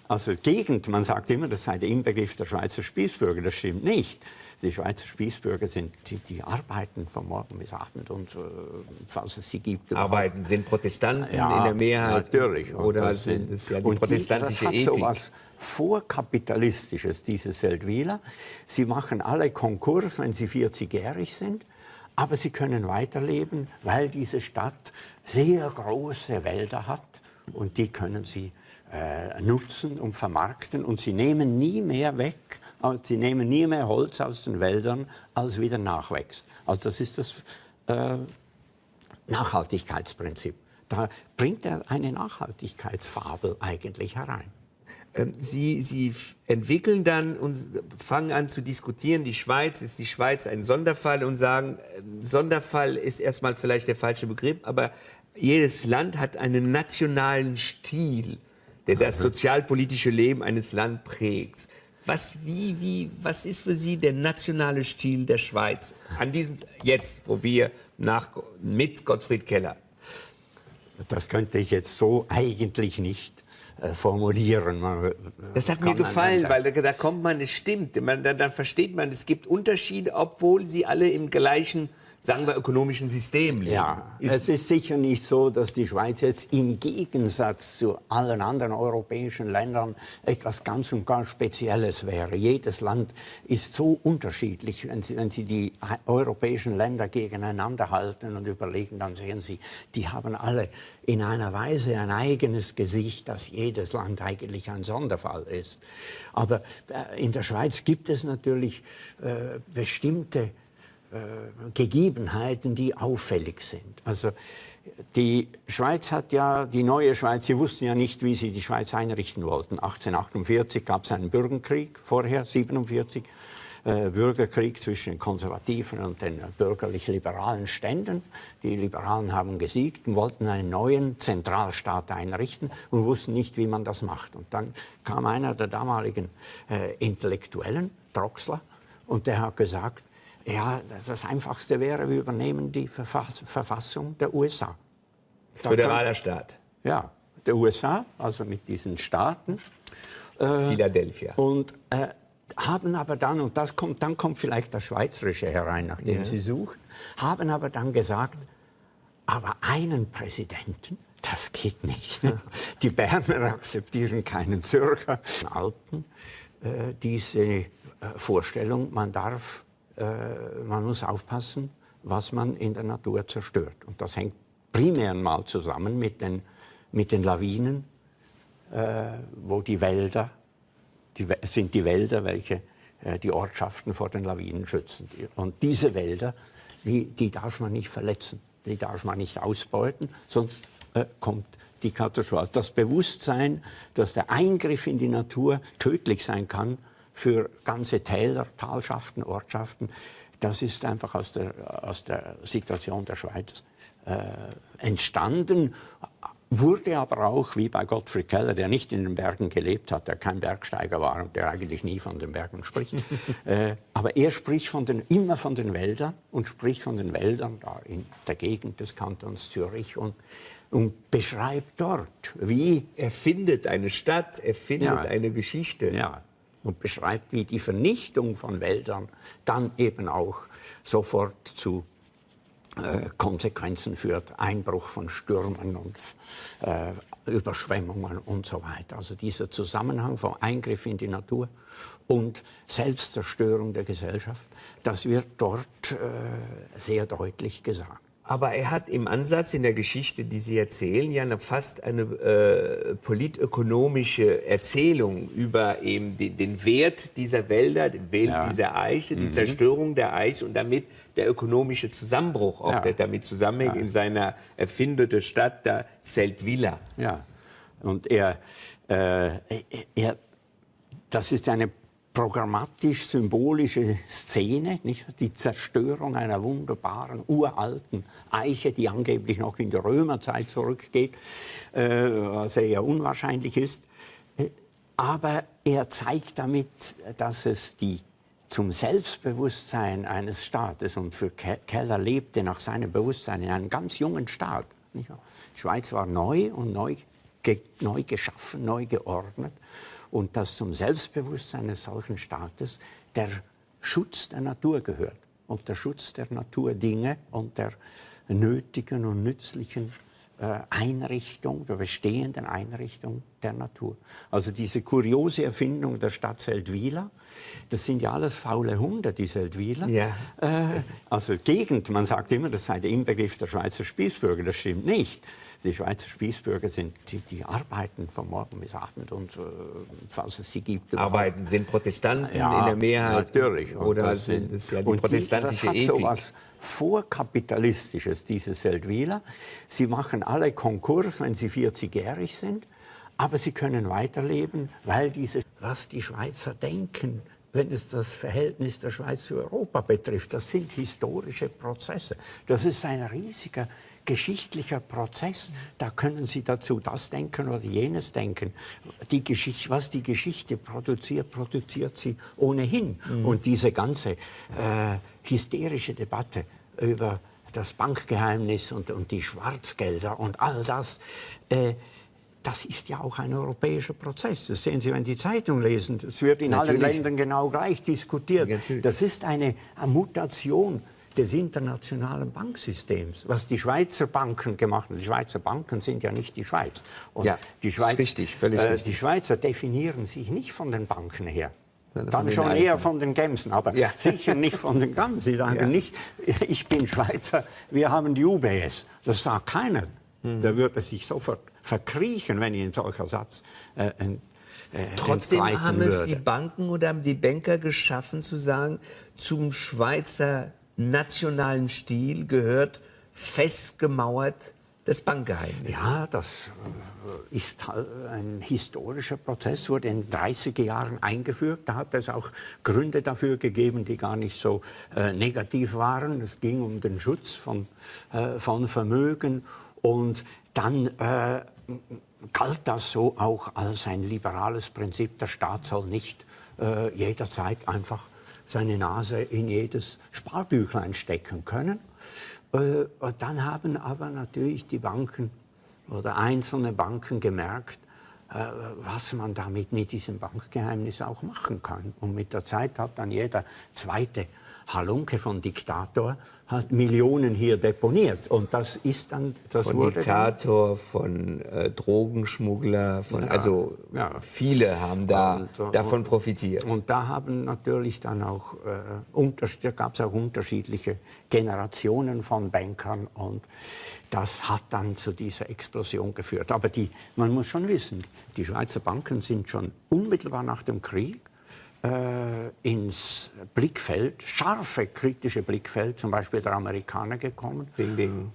Also Gegend, man sagt immer, das sei der Inbegriff der Schweizer Spießbürger, das stimmt nicht. Die Schweizer Spießbürger sind die arbeiten von morgen bis abend und falls es sie gibt. Arbeiten sind Protestanten in der Mehrheit. Natürlich. Oder sind es ja die protestantische Ethik. Das hat so was Vorkapitalistisches, diese Seldwyler. Sie machen alle Konkurs, wenn sie 40-jährig sind. Aber sie können weiterleben, weil diese Stadt sehr große Wälder hat. Und die können sie nutzen und vermarkten. Und sie nehmen nie mehr sie nehmen nie mehr Holz aus den Wäldern, als wieder nachwächst. Also das ist das Nachhaltigkeitsprinzip. Da bringt er eine Nachhaltigkeitsfabel eigentlich herein. Sie entwickeln dann und fangen an zu diskutieren, ist die Schweiz ein Sonderfall und sagen, Sonderfall ist erstmal vielleicht der falsche Begriff, aber jedes Land hat einen nationalen Stil, der das sozialpolitische Leben eines Landes prägt. Was ist für Sie der nationale Stil der Schweiz an diesem jetzt, wo wir mit Gottfried Keller? Das könnte ich jetzt so eigentlich nicht formulieren. Das hat mir gefallen, weil da kommt man, es stimmt, dann versteht man, es gibt Unterschiede, obwohl sie alle im gleichen, sagen wir, ökonomischen System leben. Ja, es ist sicher nicht so, dass die Schweiz jetzt im Gegensatz zu allen anderen europäischen Ländern etwas ganz und gar Spezielles wäre. Jedes Land ist so unterschiedlich. Wenn Sie die europäischen Länder gegeneinander halten und überlegen, dann sehen Sie, die haben alle in einer Weise ein eigenes Gesicht, dass jedes Land eigentlich ein Sonderfall ist. Aber in der Schweiz gibt es natürlich bestimmte Gegebenheiten, die auffällig sind. Also die Schweiz hat ja, die neue Schweiz, sie wussten ja nicht, wie sie die Schweiz einrichten wollten. 1848 gab es einen Bürgerkrieg, vorher 47 Bürgerkrieg zwischen den Konservativen und den bürgerlich-liberalen Ständen. Die Liberalen haben gesiegt und wollten einen neuen Zentralstaat einrichten und wussten nicht, wie man das macht. Und dann kam einer der damaligen Intellektuellen, Droxler, und der hat gesagt, Ja, das Einfachste wäre, wir übernehmen die Verfassung der USA. Föderaler Staat. Ja, der USA, also mit diesen Staaten. Philadelphia. Und haben aber dann, und dann kommt vielleicht das Schweizerische herein, nachdem Sie suchen, haben aber dann gesagt, aber einen Präsidenten, das geht nicht. Die Berner akzeptieren keinen Zürcher. Alpen, diese Vorstellung, man muss aufpassen, was man in der Natur zerstört. Und das hängt primär mal zusammen mit den Lawinen, wo die Wälder, sind die Wälder, welche die Ortschaften vor den Lawinen schützen. Und diese Wälder, die darf man nicht verletzen, die darf man nicht ausbeuten, sonst kommt die Katastrophe. Das Bewusstsein, dass der Eingriff in die Natur tödlich sein kann für ganze Täler, Talschaften, Ortschaften, das ist einfach aus der Situation der Schweiz entstanden. Wurde aber auch, wie bei Gottfried Keller, der nicht in den Bergen gelebt hat, der kein Bergsteiger war und der eigentlich nie von den Bergen spricht. Aber er spricht immer von den Wäldern und spricht von den Wäldern da in der Gegend des Kantons Zürich und beschreibt dort, wie... Er findet eine Stadt, er findet eine Geschichte. Ja, und beschreibt, wie die Vernichtung von Wäldern dann eben auch sofort zu Konsequenzen führt, Einbruch von Stürmen und Überschwemmungen und so weiter. Also dieser Zusammenhang vom Eingriff in die Natur und Selbstzerstörung der Gesellschaft, das wird dort sehr deutlich gesagt. Aber er hat im Ansatz in der Geschichte, die Sie erzählen, ja fast eine politökonomische Erzählung über eben den Wert dieser Wälder, den Wert dieser Eiche, die Zerstörung der Eiche und damit der ökonomische Zusammenbruch, auch der damit zusammenhängt in seiner erfindeten Stadt, da Seldwyla. Ja, und das ist eine programmatisch-symbolische Szene, nicht? Die Zerstörung einer wunderbaren, uralten Eiche, die angeblich noch in die Römerzeit zurückgeht, was ja unwahrscheinlich ist. Aber er zeigt damit, dass es zum Selbstbewusstsein eines Staates, und für Keller lebte nach seinem Bewusstsein in einem ganz jungen Staat. Nicht? Die Schweiz war neu und neu geschaffen, neu geordnet. Und dass zum Selbstbewusstsein eines solchen Staates der Schutz der Natur gehört und der Schutz der Naturdinge und der nötigen und nützlichen Einrichtung, der bestehenden Einrichtung der Natur. Also diese kuriose Erfindung der Stadt Seldwyla, das sind ja alles faule Hunde, die Seldwyler. Ja. Also Gegend, man sagt immer, das sei der Inbegriff der Schweizer Spießbürger, das stimmt nicht. Die Schweizer Spießbürger sind die arbeiten von morgen bis abend und falls es sie gibt. Arbeiten sind Protestanten in der Mehrheit. Natürlich. Oder das ist ja die protestantische das hat Ethik. So was Vorkapitalistisches, dieses Seldwyla. Sie machen alle Konkurs, wenn sie 40-jährig sind, aber sie können weiterleben, weil was die Schweizer denken, wenn es das Verhältnis der Schweiz zu Europa betrifft, das sind historische Prozesse. Das ist ein riesiger geschichtlicher Prozess. Da können Sie dazu das denken oder jenes denken. Was die Geschichte produziert, produziert sie ohnehin. Und diese ganze hysterische Debatte über das Bankgeheimnis und die Schwarzgelder und all das, das ist ja auch ein europäischer Prozess. Das sehen Sie, wenn Sie die Zeitung lesen. Das wird in allen Ländern genau gleich diskutiert. Natürlich. Das ist eine Mutation des internationalen Banksystems, was die Schweizer Banken gemacht haben. Die Schweizer Banken sind ja nicht die Schweiz. Und die Schweiz, richtig, völlig richtig. Die Schweizer definieren sich nicht von den Banken her. Dann schon eher von den Gämsen, aber sicher nicht von den Gamsen. Sie sagen nicht, ich bin Schweizer, wir haben die UBS. Das sagt keiner. Da würde sich sofort verkriechen, wenn ich ein solcher Satz Trotzdem haben es die Banken oder haben die Banker geschaffen, zu sagen, zum Schweizer nationalen Stil gehört festgemauert das Bankgeheimnis. Ja, das ist ein historischer Prozess, wurde in den 30er Jahren eingeführt. Da hat es auch Gründe dafür gegeben, die gar nicht so negativ waren. Es ging um den Schutz von Vermögen und dann galt das so auch als ein liberales Prinzip. Der Staat soll nicht jederzeit einfach seine Nase in jedes Sparbüchlein stecken können. Und dann haben aber natürlich die Banken oder einzelne Banken gemerkt, was man damit mit diesem Bankgeheimnis auch machen kann. Und mit der Zeit hat dann jeder zweite Halunke von Diktator hat Millionen hier deponiert. Und das ist dann... Das von wurde Diktator, von Drogenschmuggler, also viele haben davon profitiert. Und da haben natürlich dann auch, da gab es auch unterschiedliche Generationen von Bankern und das hat dann zu dieser Explosion geführt. Aber man muss schon wissen, die Schweizer Banken sind schon unmittelbar nach dem Krieg ins Blickfeld, scharfe kritische Blickfeld, zum Beispiel der Amerikaner gekommen. Wegen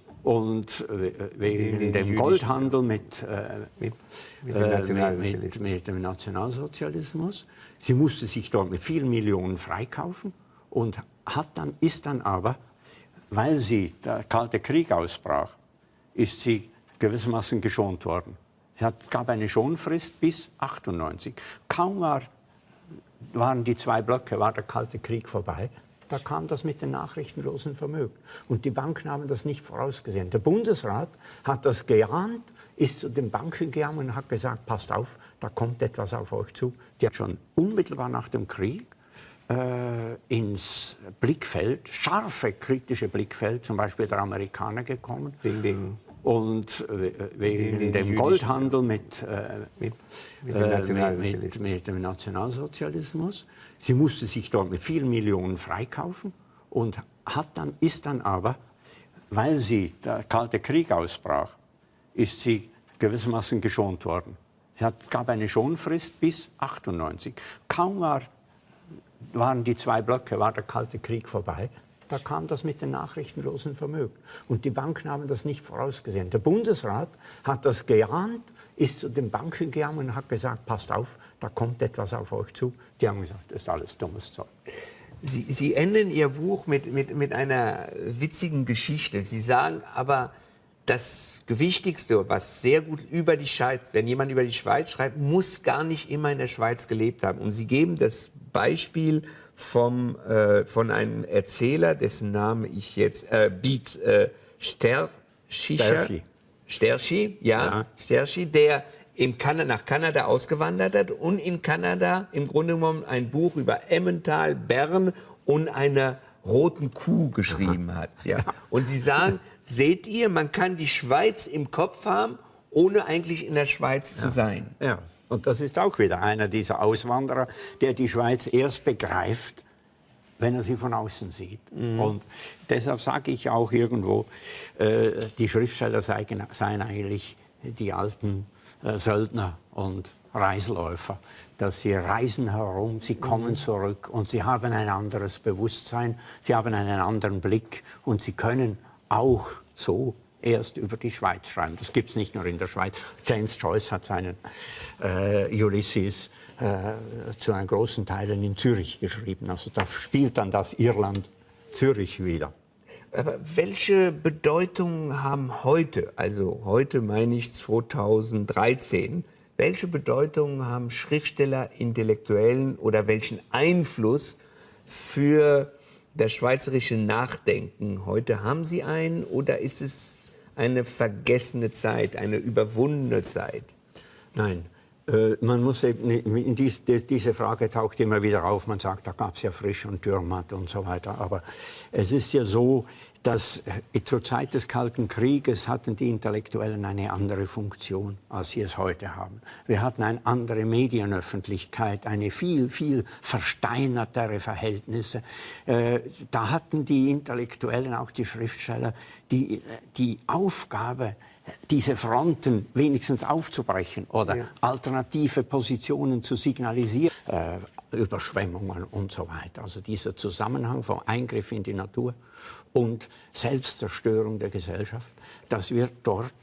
dem Goldhandel mit dem Nationalsozialismus. Sie musste sich dort mit vielen Millionen freikaufen und ist dann aber, weil der Kalte Krieg ausbrach, ist sie gewissermaßen geschont worden. Es gab eine Schonfrist bis 1998. Kaum waren die zwei Blöcke, war der Kalte Krieg vorbei, da kam das mit den nachrichtenlosen Vermögen. Und die Banken haben das nicht vorausgesehen. Der Bundesrat hat das geahnt, ist zu den Banken gegangen und hat gesagt, passt auf, da kommt etwas auf euch zu. Die hat schon unmittelbar nach dem Krieg ins Blickfeld, scharfe kritische Blickfeld, zum Beispiel der Amerikaner gekommen. Wegen dem Goldhandel mit dem Nationalsozialismus. Sie musste sich dort mit vielen Millionen freikaufen und ist dann aber, weil der Kalte Krieg ausbrach, ist sie gewissermaßen geschont worden. Es gab eine Schonfrist bis 1998. Kaum waren die zwei Blöcke, war der Kalte Krieg vorbei. Da kam das mit den nachrichtenlosen Vermögen. Und die Banken haben das nicht vorausgesehen. Der Bundesrat hat das geahnt, ist zu den Banken gegangen und hat gesagt, passt auf, da kommt etwas auf euch zu. Die haben gesagt, das ist alles dummes Zeug. Sie enden Ihr Buch mit einer witzigen Geschichte. Sie sagen aber, das Gewichtigste, was sehr gut über die Schweiz, wenn jemand über die Schweiz schreibt, muss gar nicht immer in der Schweiz gelebt haben. Und Sie geben das Beispiel von einem Erzähler, dessen Name ich jetzt Beat Sterchi, der nach Kanada ausgewandert hat und in Kanada im Grunde genommen ein Buch über Emmental, Bern und eine roten Kuh geschrieben hat. Ja. Und Sie sagen, seht ihr, man kann die Schweiz im Kopf haben, ohne eigentlich in der Schweiz zu sein. Ja. Und das ist auch wieder einer dieser Auswanderer, der die Schweiz erst begreift, wenn er sie von außen sieht. Und deshalb sage ich auch irgendwo, die Schriftsteller seien eigentlich die alten Söldner und Reisläufer, dass sie reisen herum, sie kommen zurück und sie haben ein anderes Bewusstsein, sie haben einen anderen Blick und sie können auch so erst über die Schweiz schreiben. Das gibt es nicht nur in der Schweiz. James Joyce hat seinen Ulysses zu einem großen Teil in Zürich geschrieben. Also da spielt dann das Irland Zürich wieder. Aber welche Bedeutung haben heute, also heute meine ich 2013, welche Bedeutung haben Schriftsteller, Intellektuellen oder welchen Einfluss für das schweizerische Nachdenken heute? Haben Sie einen oder ist es eine vergessene Zeit, eine überwundene Zeit? Nein. Man muss eben, diese Frage taucht immer wieder auf. Man sagt, da gab es ja Frisch und Dürrenmatt und so weiter. Aber es ist ja so, dass zur Zeit des Kalten Krieges hatten die Intellektuellen eine andere Funktion, als sie es heute haben. Wir hatten eine andere Medienöffentlichkeit, eine viel, viel versteinertere Verhältnisse. Da hatten die Intellektuellen, auch die Schriftsteller, die Aufgabe, diese Fronten wenigstens aufzubrechen oder alternative Positionen zu signalisieren, Überschwemmungen und so weiter. Also dieser Zusammenhang von Eingriff in die Natur und Selbstzerstörung der Gesellschaft, das wird dort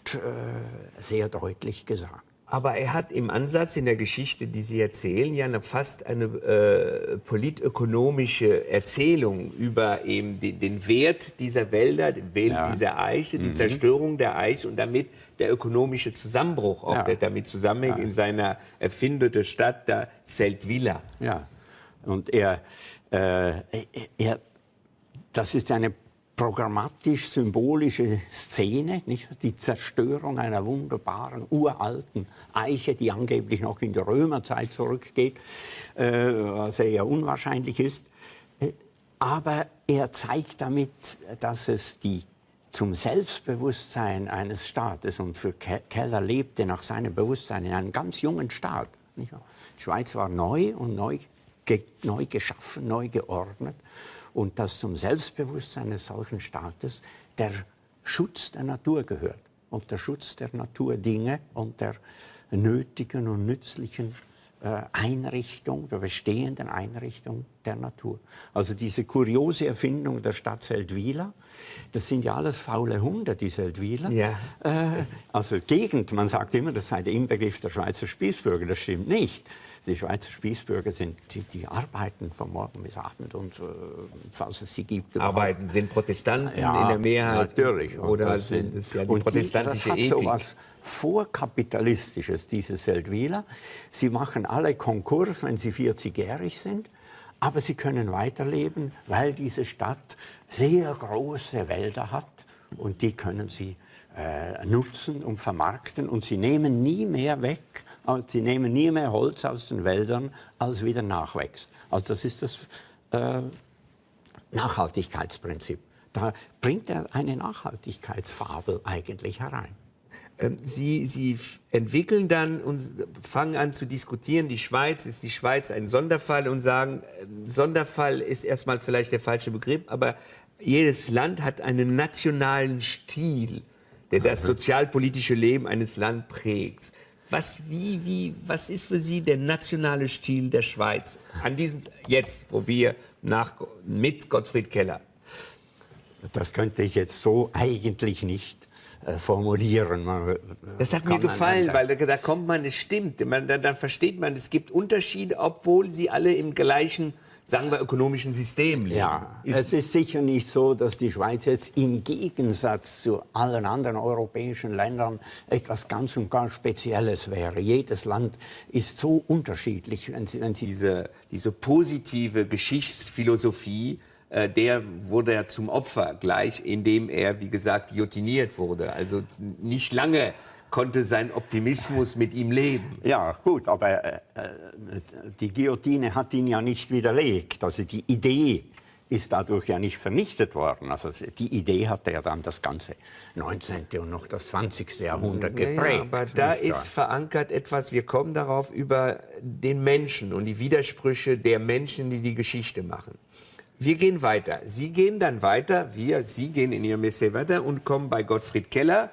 sehr deutlich gesagt. Aber er hat im Ansatz in der Geschichte, die Sie erzählen, ja fast eine politökonomische Erzählung über eben den Wert dieser Wälder, den Wert dieser Eiche, die Zerstörung der Eiche und damit der ökonomische Zusammenbruch, auch der damit zusammenhängt in seiner erfindeten Stadt, der Seldwyla. Ja, Und das ist eine programmatisch-symbolische Szene, nicht? Die Zerstörung einer wunderbaren, uralten Eiche, die angeblich noch in die Römerzeit zurückgeht, was eher unwahrscheinlich ist. Aber er zeigt damit, dass es zum Selbstbewusstsein eines Staates, und für Keller lebte nach seinem Bewusstsein in einem ganz jungen Staat. Nicht? Die Schweiz war neu und neu geschaffen, neu geordnet. Und dass zum Selbstbewusstsein eines solchen Staates der Schutz der Natur gehört. Und der Schutz der Naturdinge und der nötigen und nützlichen Einrichtung, der bestehenden Einrichtung der Natur. Also diese kuriose Erfindung der Stadt Seldwyla, das sind ja alles faule Hunde, die Seldwyler. Ja. Also Gegend, man sagt immer, das sei der Inbegriff der Schweizer Spießbürger, das stimmt nicht. Die Schweizer Spießbürger sind die arbeiten von morgen bis abend und falls es sie gibt. Arbeiten sind Protestanten ja, in der Mehrheit. Natürlich. Oder sind es ja die protestantische das hat Ethik. so was Vorkapitalistisches, diese Seldwyler. Sie machen alle Konkurs, wenn sie 40-jährig sind. Aber sie können weiterleben, weil diese Stadt sehr große Wälder hat. Und die können sie nutzen und vermarkten. Und sie nehmen nie mehr weg, sie nehmen nie mehr Holz aus den Wäldern, als wieder nachwächst. Also das ist das Nachhaltigkeitsprinzip. Da bringt er eine Nachhaltigkeitsfabel eigentlich herein. Sie entwickeln dann und fangen an zu diskutieren, ist die Schweiz ein Sonderfall und sagen, Sonderfall ist erstmal vielleicht der falsche Begriff, aber jedes Land hat einen nationalen Stil, der das sozialpolitische Leben eines Landes prägt. Was ist für Sie der nationale Stil der Schweiz an diesem jetzt, wo wir mit Gottfried Keller? Das könnte ich jetzt so eigentlich nicht formulieren. Das hat mir gefallen, weil da kommt man, es stimmt, dann versteht man, es gibt Unterschiede, obwohl sie alle im gleichen, sagen wir, ökonomischen System leben. Ja, es ist sicher nicht so, dass die Schweiz jetzt im Gegensatz zu allen anderen europäischen Ländern etwas ganz und gar Spezielles wäre. Jedes Land ist so unterschiedlich. Wenn Sie diese positive Geschichtsphilosophie, der wurde ja zum Opfer gleich, indem er, wie gesagt, guillotiniert wurde. Also nicht lange konnte sein Optimismus mit ihm leben. Ja, gut, aber die Guillotine hat ihn ja nicht widerlegt. Also die Idee ist dadurch ja nicht vernichtet worden. Also die Idee hat ja dann das ganze 19. und noch das 20. Jahrhundert geprägt. Ja, aber da ist verankert etwas, wir kommen darauf, über den Menschen und die Widersprüche der Menschen, die die Geschichte machen. Wir gehen weiter. Sie gehen dann weiter, Sie gehen in Ihrem Essay weiter und kommen bei Gottfried Keller,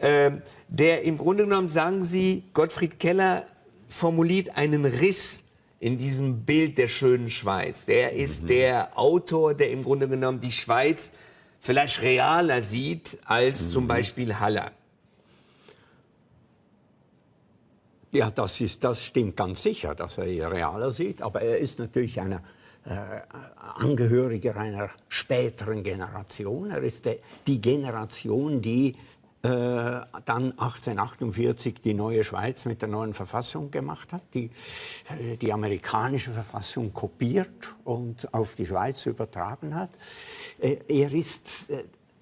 der im Grunde genommen, sagen Sie, Gottfried Keller formuliert einen Riss in diesem Bild der schönen Schweiz. Der ist der Autor, der im Grunde genommen die Schweiz vielleicht realer sieht als zum Beispiel Haller. Ja, das stimmt ganz sicher, dass er eher realer sieht, aber er ist natürlich einer Angehöriger einer späteren Generation. Er ist die Generation, die dann 1848 die neue Schweiz mit der neuen Verfassung gemacht hat, die amerikanische Verfassung kopiert und auf die Schweiz übertragen hat. Er ist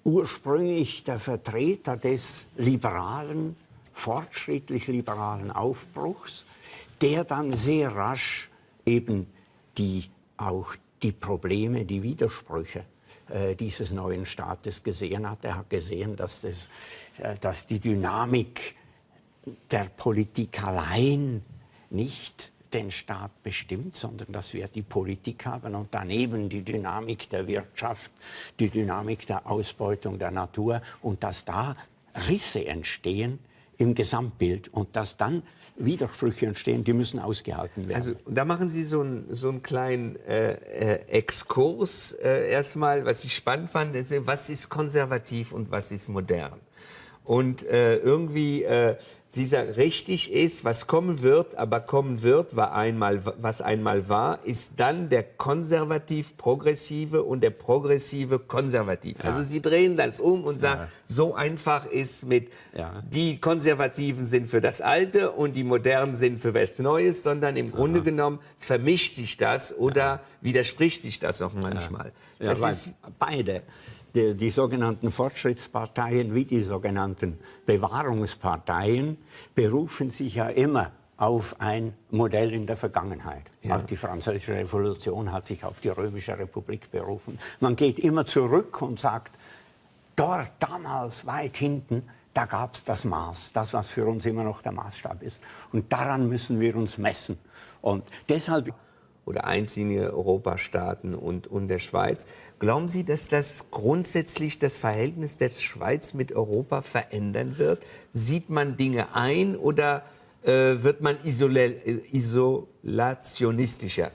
ursprünglich der Vertreter des liberalen, fortschrittlich-liberalen Aufbruchs, der dann sehr rasch eben auch die Probleme, die Widersprüche dieses neuen Staates gesehen hat. Er hat gesehen, dass die Dynamik der Politik allein nicht den Staat bestimmt, sondern dass wir die Politik haben und daneben die Dynamik der Wirtschaft, die Dynamik der Ausbeutung der Natur und dass da Risse entstehen im Gesamtbild und dass dann Widersprüche entstehen, die müssen ausgehalten werden. Also da machen Sie so einen kleinen Exkurs erstmal, was ich spannend fand, was ist konservativ und was ist modern. Und irgendwie Sie sagen, richtig ist, was kommen wird, aber kommen wird, was einmal war, ist dann der konservativ-progressive und der progressive-konservativ. Also Sie drehen das um und sagen, so einfach ist mit, die Konservativen sind für das Alte und die Modernen sind für was Neues, sondern im Grunde genommen vermischt sich das oder widerspricht sich das auch manchmal. Ja, Das ist beide. Die sogenannten Fortschrittsparteien wie die sogenannten Bewahrungsparteien berufen sich ja immer auf ein Modell in der Vergangenheit. Auch die Französische Revolution hat sich auf die Römische Republik berufen. Man geht immer zurück und sagt, dort damals weit hinten, da gab es das Maß, das, was für uns immer noch der Maßstab ist. Und daran müssen wir uns messen. Und deshalb oder einzelne Europastaaten und der Schweiz. Glauben Sie, dass das grundsätzlich das Verhältnis der Schweiz mit Europa verändern wird? Sieht man Dinge ein oder wird man isolationistischer?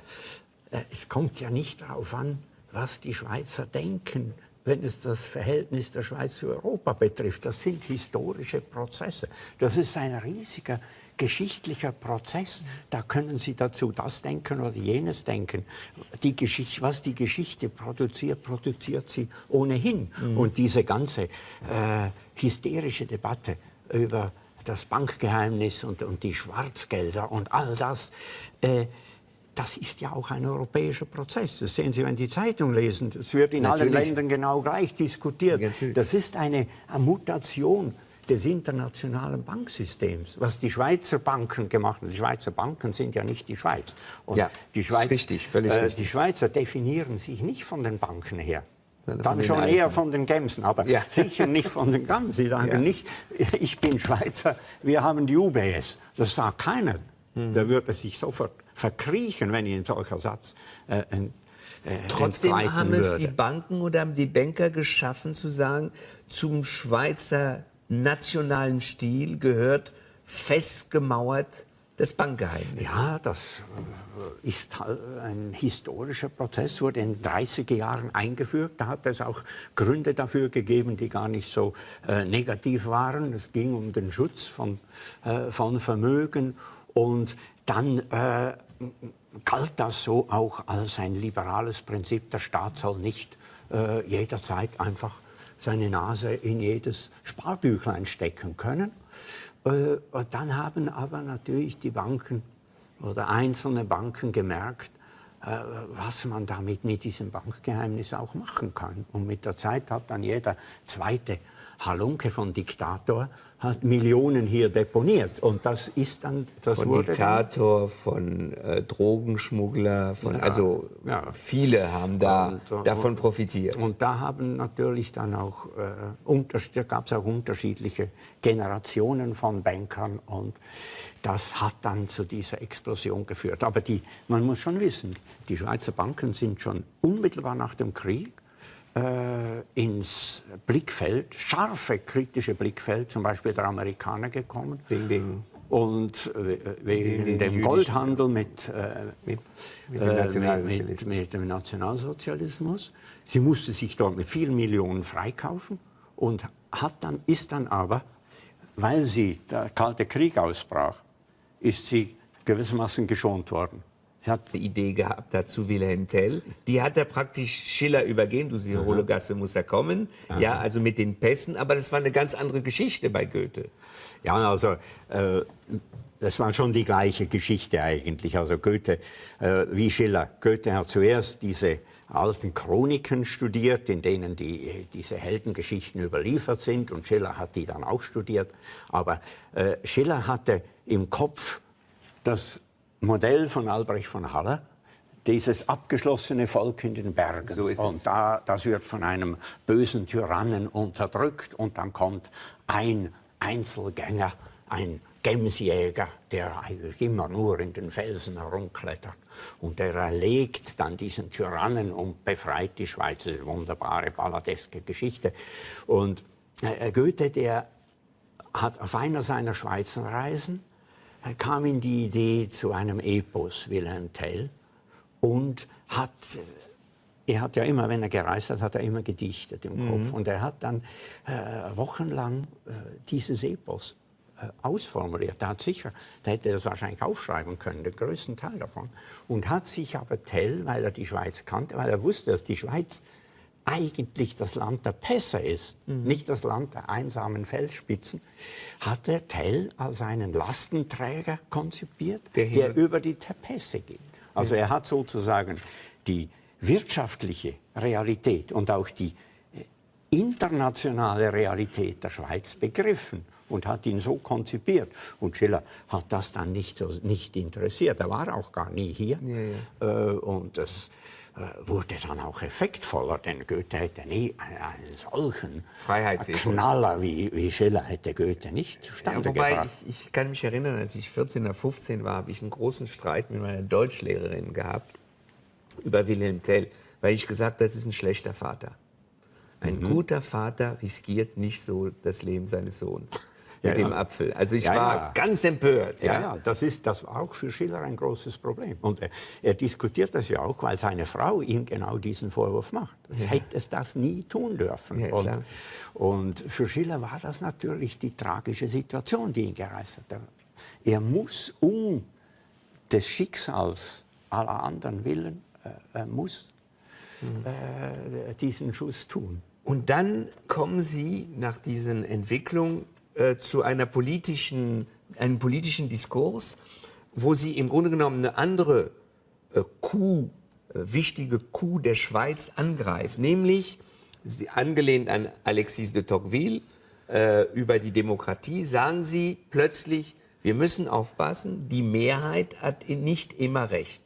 Es kommt ja nicht darauf an, was die Schweizer denken, wenn es das Verhältnis der Schweiz zu Europa betrifft. Das sind historische Prozesse. Das ist ein riesiger geschichtlicher Prozess. Da können Sie dazu das denken oder jenes denken. Was die Geschichte produziert, produziert sie ohnehin. Und diese ganze hysterische Debatte über das Bankgeheimnis und die Schwarzgelder und all das, das ist ja auch ein europäischer Prozess. Das sehen Sie, wenn Sie die Zeitung lesen. Das wird in allen Ländern genau gleich diskutiert. Das ist eine Mutation des internationalen Banksystems, was die Schweizer Banken gemacht haben. Die Schweizer Banken sind ja nicht die Schweiz. Und die Schweiz, richtig, völlig richtig. Die Schweizer definieren sich nicht von den Banken her. Dann schon eher von den Gemsen, aber sicher nicht von den Gamsen. Sie sagen nicht, ich bin Schweizer, wir haben die UBS. Das sagt keiner. Da würde sich sofort verkriechen, wenn Ihnen ein solcher Satz trotzdem haben es die Banken oder haben die Banker geschaffen, zu sagen, zum Schweizer nationalen Stil gehört festgemauert das Bankgeheimnis. Ja, das ist ein historischer Prozess, wurde in den 30er Jahren eingeführt. Da hat es auch Gründe dafür gegeben, die gar nicht so negativ waren. Es ging um den Schutz von Vermögen und dann galt das so auch als ein liberales Prinzip. Der Staat soll nicht jederzeit einfach seine Nase in jedes Sparbüchlein stecken können. Und dann haben aber natürlich die Banken oder einzelne Banken gemerkt, was man damit mit diesem Bankgeheimnis auch machen kann. Und mit der Zeit hat dann jeder zweite Halunke von Diktator hat Millionen hier deponiert. Und das ist dann... von Diktator, von Drogenschmuggler, viele haben davon profitiert. Und da haben natürlich dann auch, gab es auch unterschiedliche Generationen von Bankern und das hat dann zu dieser Explosion geführt. Aber man muss schon wissen, die Schweizer Banken sind schon unmittelbar nach dem Krieg ins Blickfeld, scharfe kritische Blickfeld, zum Beispiel der Amerikaner gekommen. Wegen dem Goldhandel mit dem Nationalsozialismus. Sie musste sich dort mit vielen Millionen freikaufen und ist dann aber, weil der Kalte Krieg ausbrach, ist sie gewissermaßen geschont worden. Sie hat eine Idee gehabt dazu, Wilhelm Tell. Die hat er praktisch Schiller übergeben. Du siehst, Hologasse muss er kommen. Ja, also mit den Pässen. Aber das war eine ganz andere Geschichte bei Goethe. Ja, also das war schon die gleiche Geschichte eigentlich. Also Goethe, wie Schiller. Goethe hat zuerst diese alten Chroniken studiert, in denen diese Heldengeschichten überliefert sind. Und Schiller hat die dann auch studiert. Aber Schiller hatte im Kopf das Modell von Albrecht von Haller, dieses abgeschlossene Volk in den Bergen. So ist es. Und das wird von einem bösen Tyrannen unterdrückt und dann kommt ein Einzelgänger, ein Gemsjäger, der eigentlich immer nur in den Felsen herumklettert. Und der erlegt dann diesen Tyrannen und befreit die Schweiz. Das ist eine wunderbare, balladeske Geschichte. Und Goethe, der hat auf einer seiner Schweizer Reisen kam ihm die Idee zu einem Epos, Wilhelm Tell, und er hat ja immer, wenn er gereist hat, hat er immer gedichtet im Kopf. Und er hat dann wochenlang dieses Epos ausformuliert. Da hätte er das wahrscheinlich aufschreiben können, den größten Teil davon. Und hat sich aber Tell, weil er die Schweiz kannte, weil er wusste, dass die Schweiz eigentlich das Land der Pässe ist, nicht das Land der einsamen Felsspitzen, hat er Tell als einen Lastenträger konzipiert, der über die Pässe geht. Also er hat sozusagen die wirtschaftliche Realität und auch die internationale Realität der Schweiz begriffen und hat ihn so konzipiert. Und Schiller hat das dann nicht interessiert. Er war auch gar nie hier. Und das wurde dann auch effektvoller, denn Goethe hätte nie einen solchen Knaller wie Schiller hätte Goethe nicht zustande gebracht. Ich kann mich erinnern, als ich 14 oder 15 war, habe ich einen großen Streit mit meiner Deutschlehrerin gehabt über Wilhelm Tell, weil ich gesagt habe, das ist ein schlechter Vater. Ein guter Vater riskiert nicht so das Leben seines Sohns. Mit dem Apfel. Also ich war ganz empört. Ja, das war auch für Schiller ein großes Problem. Und er diskutiert das ja auch, weil seine Frau ihm genau diesen Vorwurf macht. Er hätte es das nie tun dürfen. Ja, und für Schiller war das natürlich die tragische Situation, die ihn gereizt hat. Er muss des Schicksals aller anderen willen, diesen Schuss tun. Und dann kommen Sie nach diesen Entwicklungen zu einem politischen Diskurs, wo Sie im Grunde genommen eine andere wichtige Coup der Schweiz angreifen, nämlich angelehnt an Alexis de Tocqueville über die Demokratie, sagen Sie plötzlich, wir müssen aufpassen, die Mehrheit hat nicht immer recht.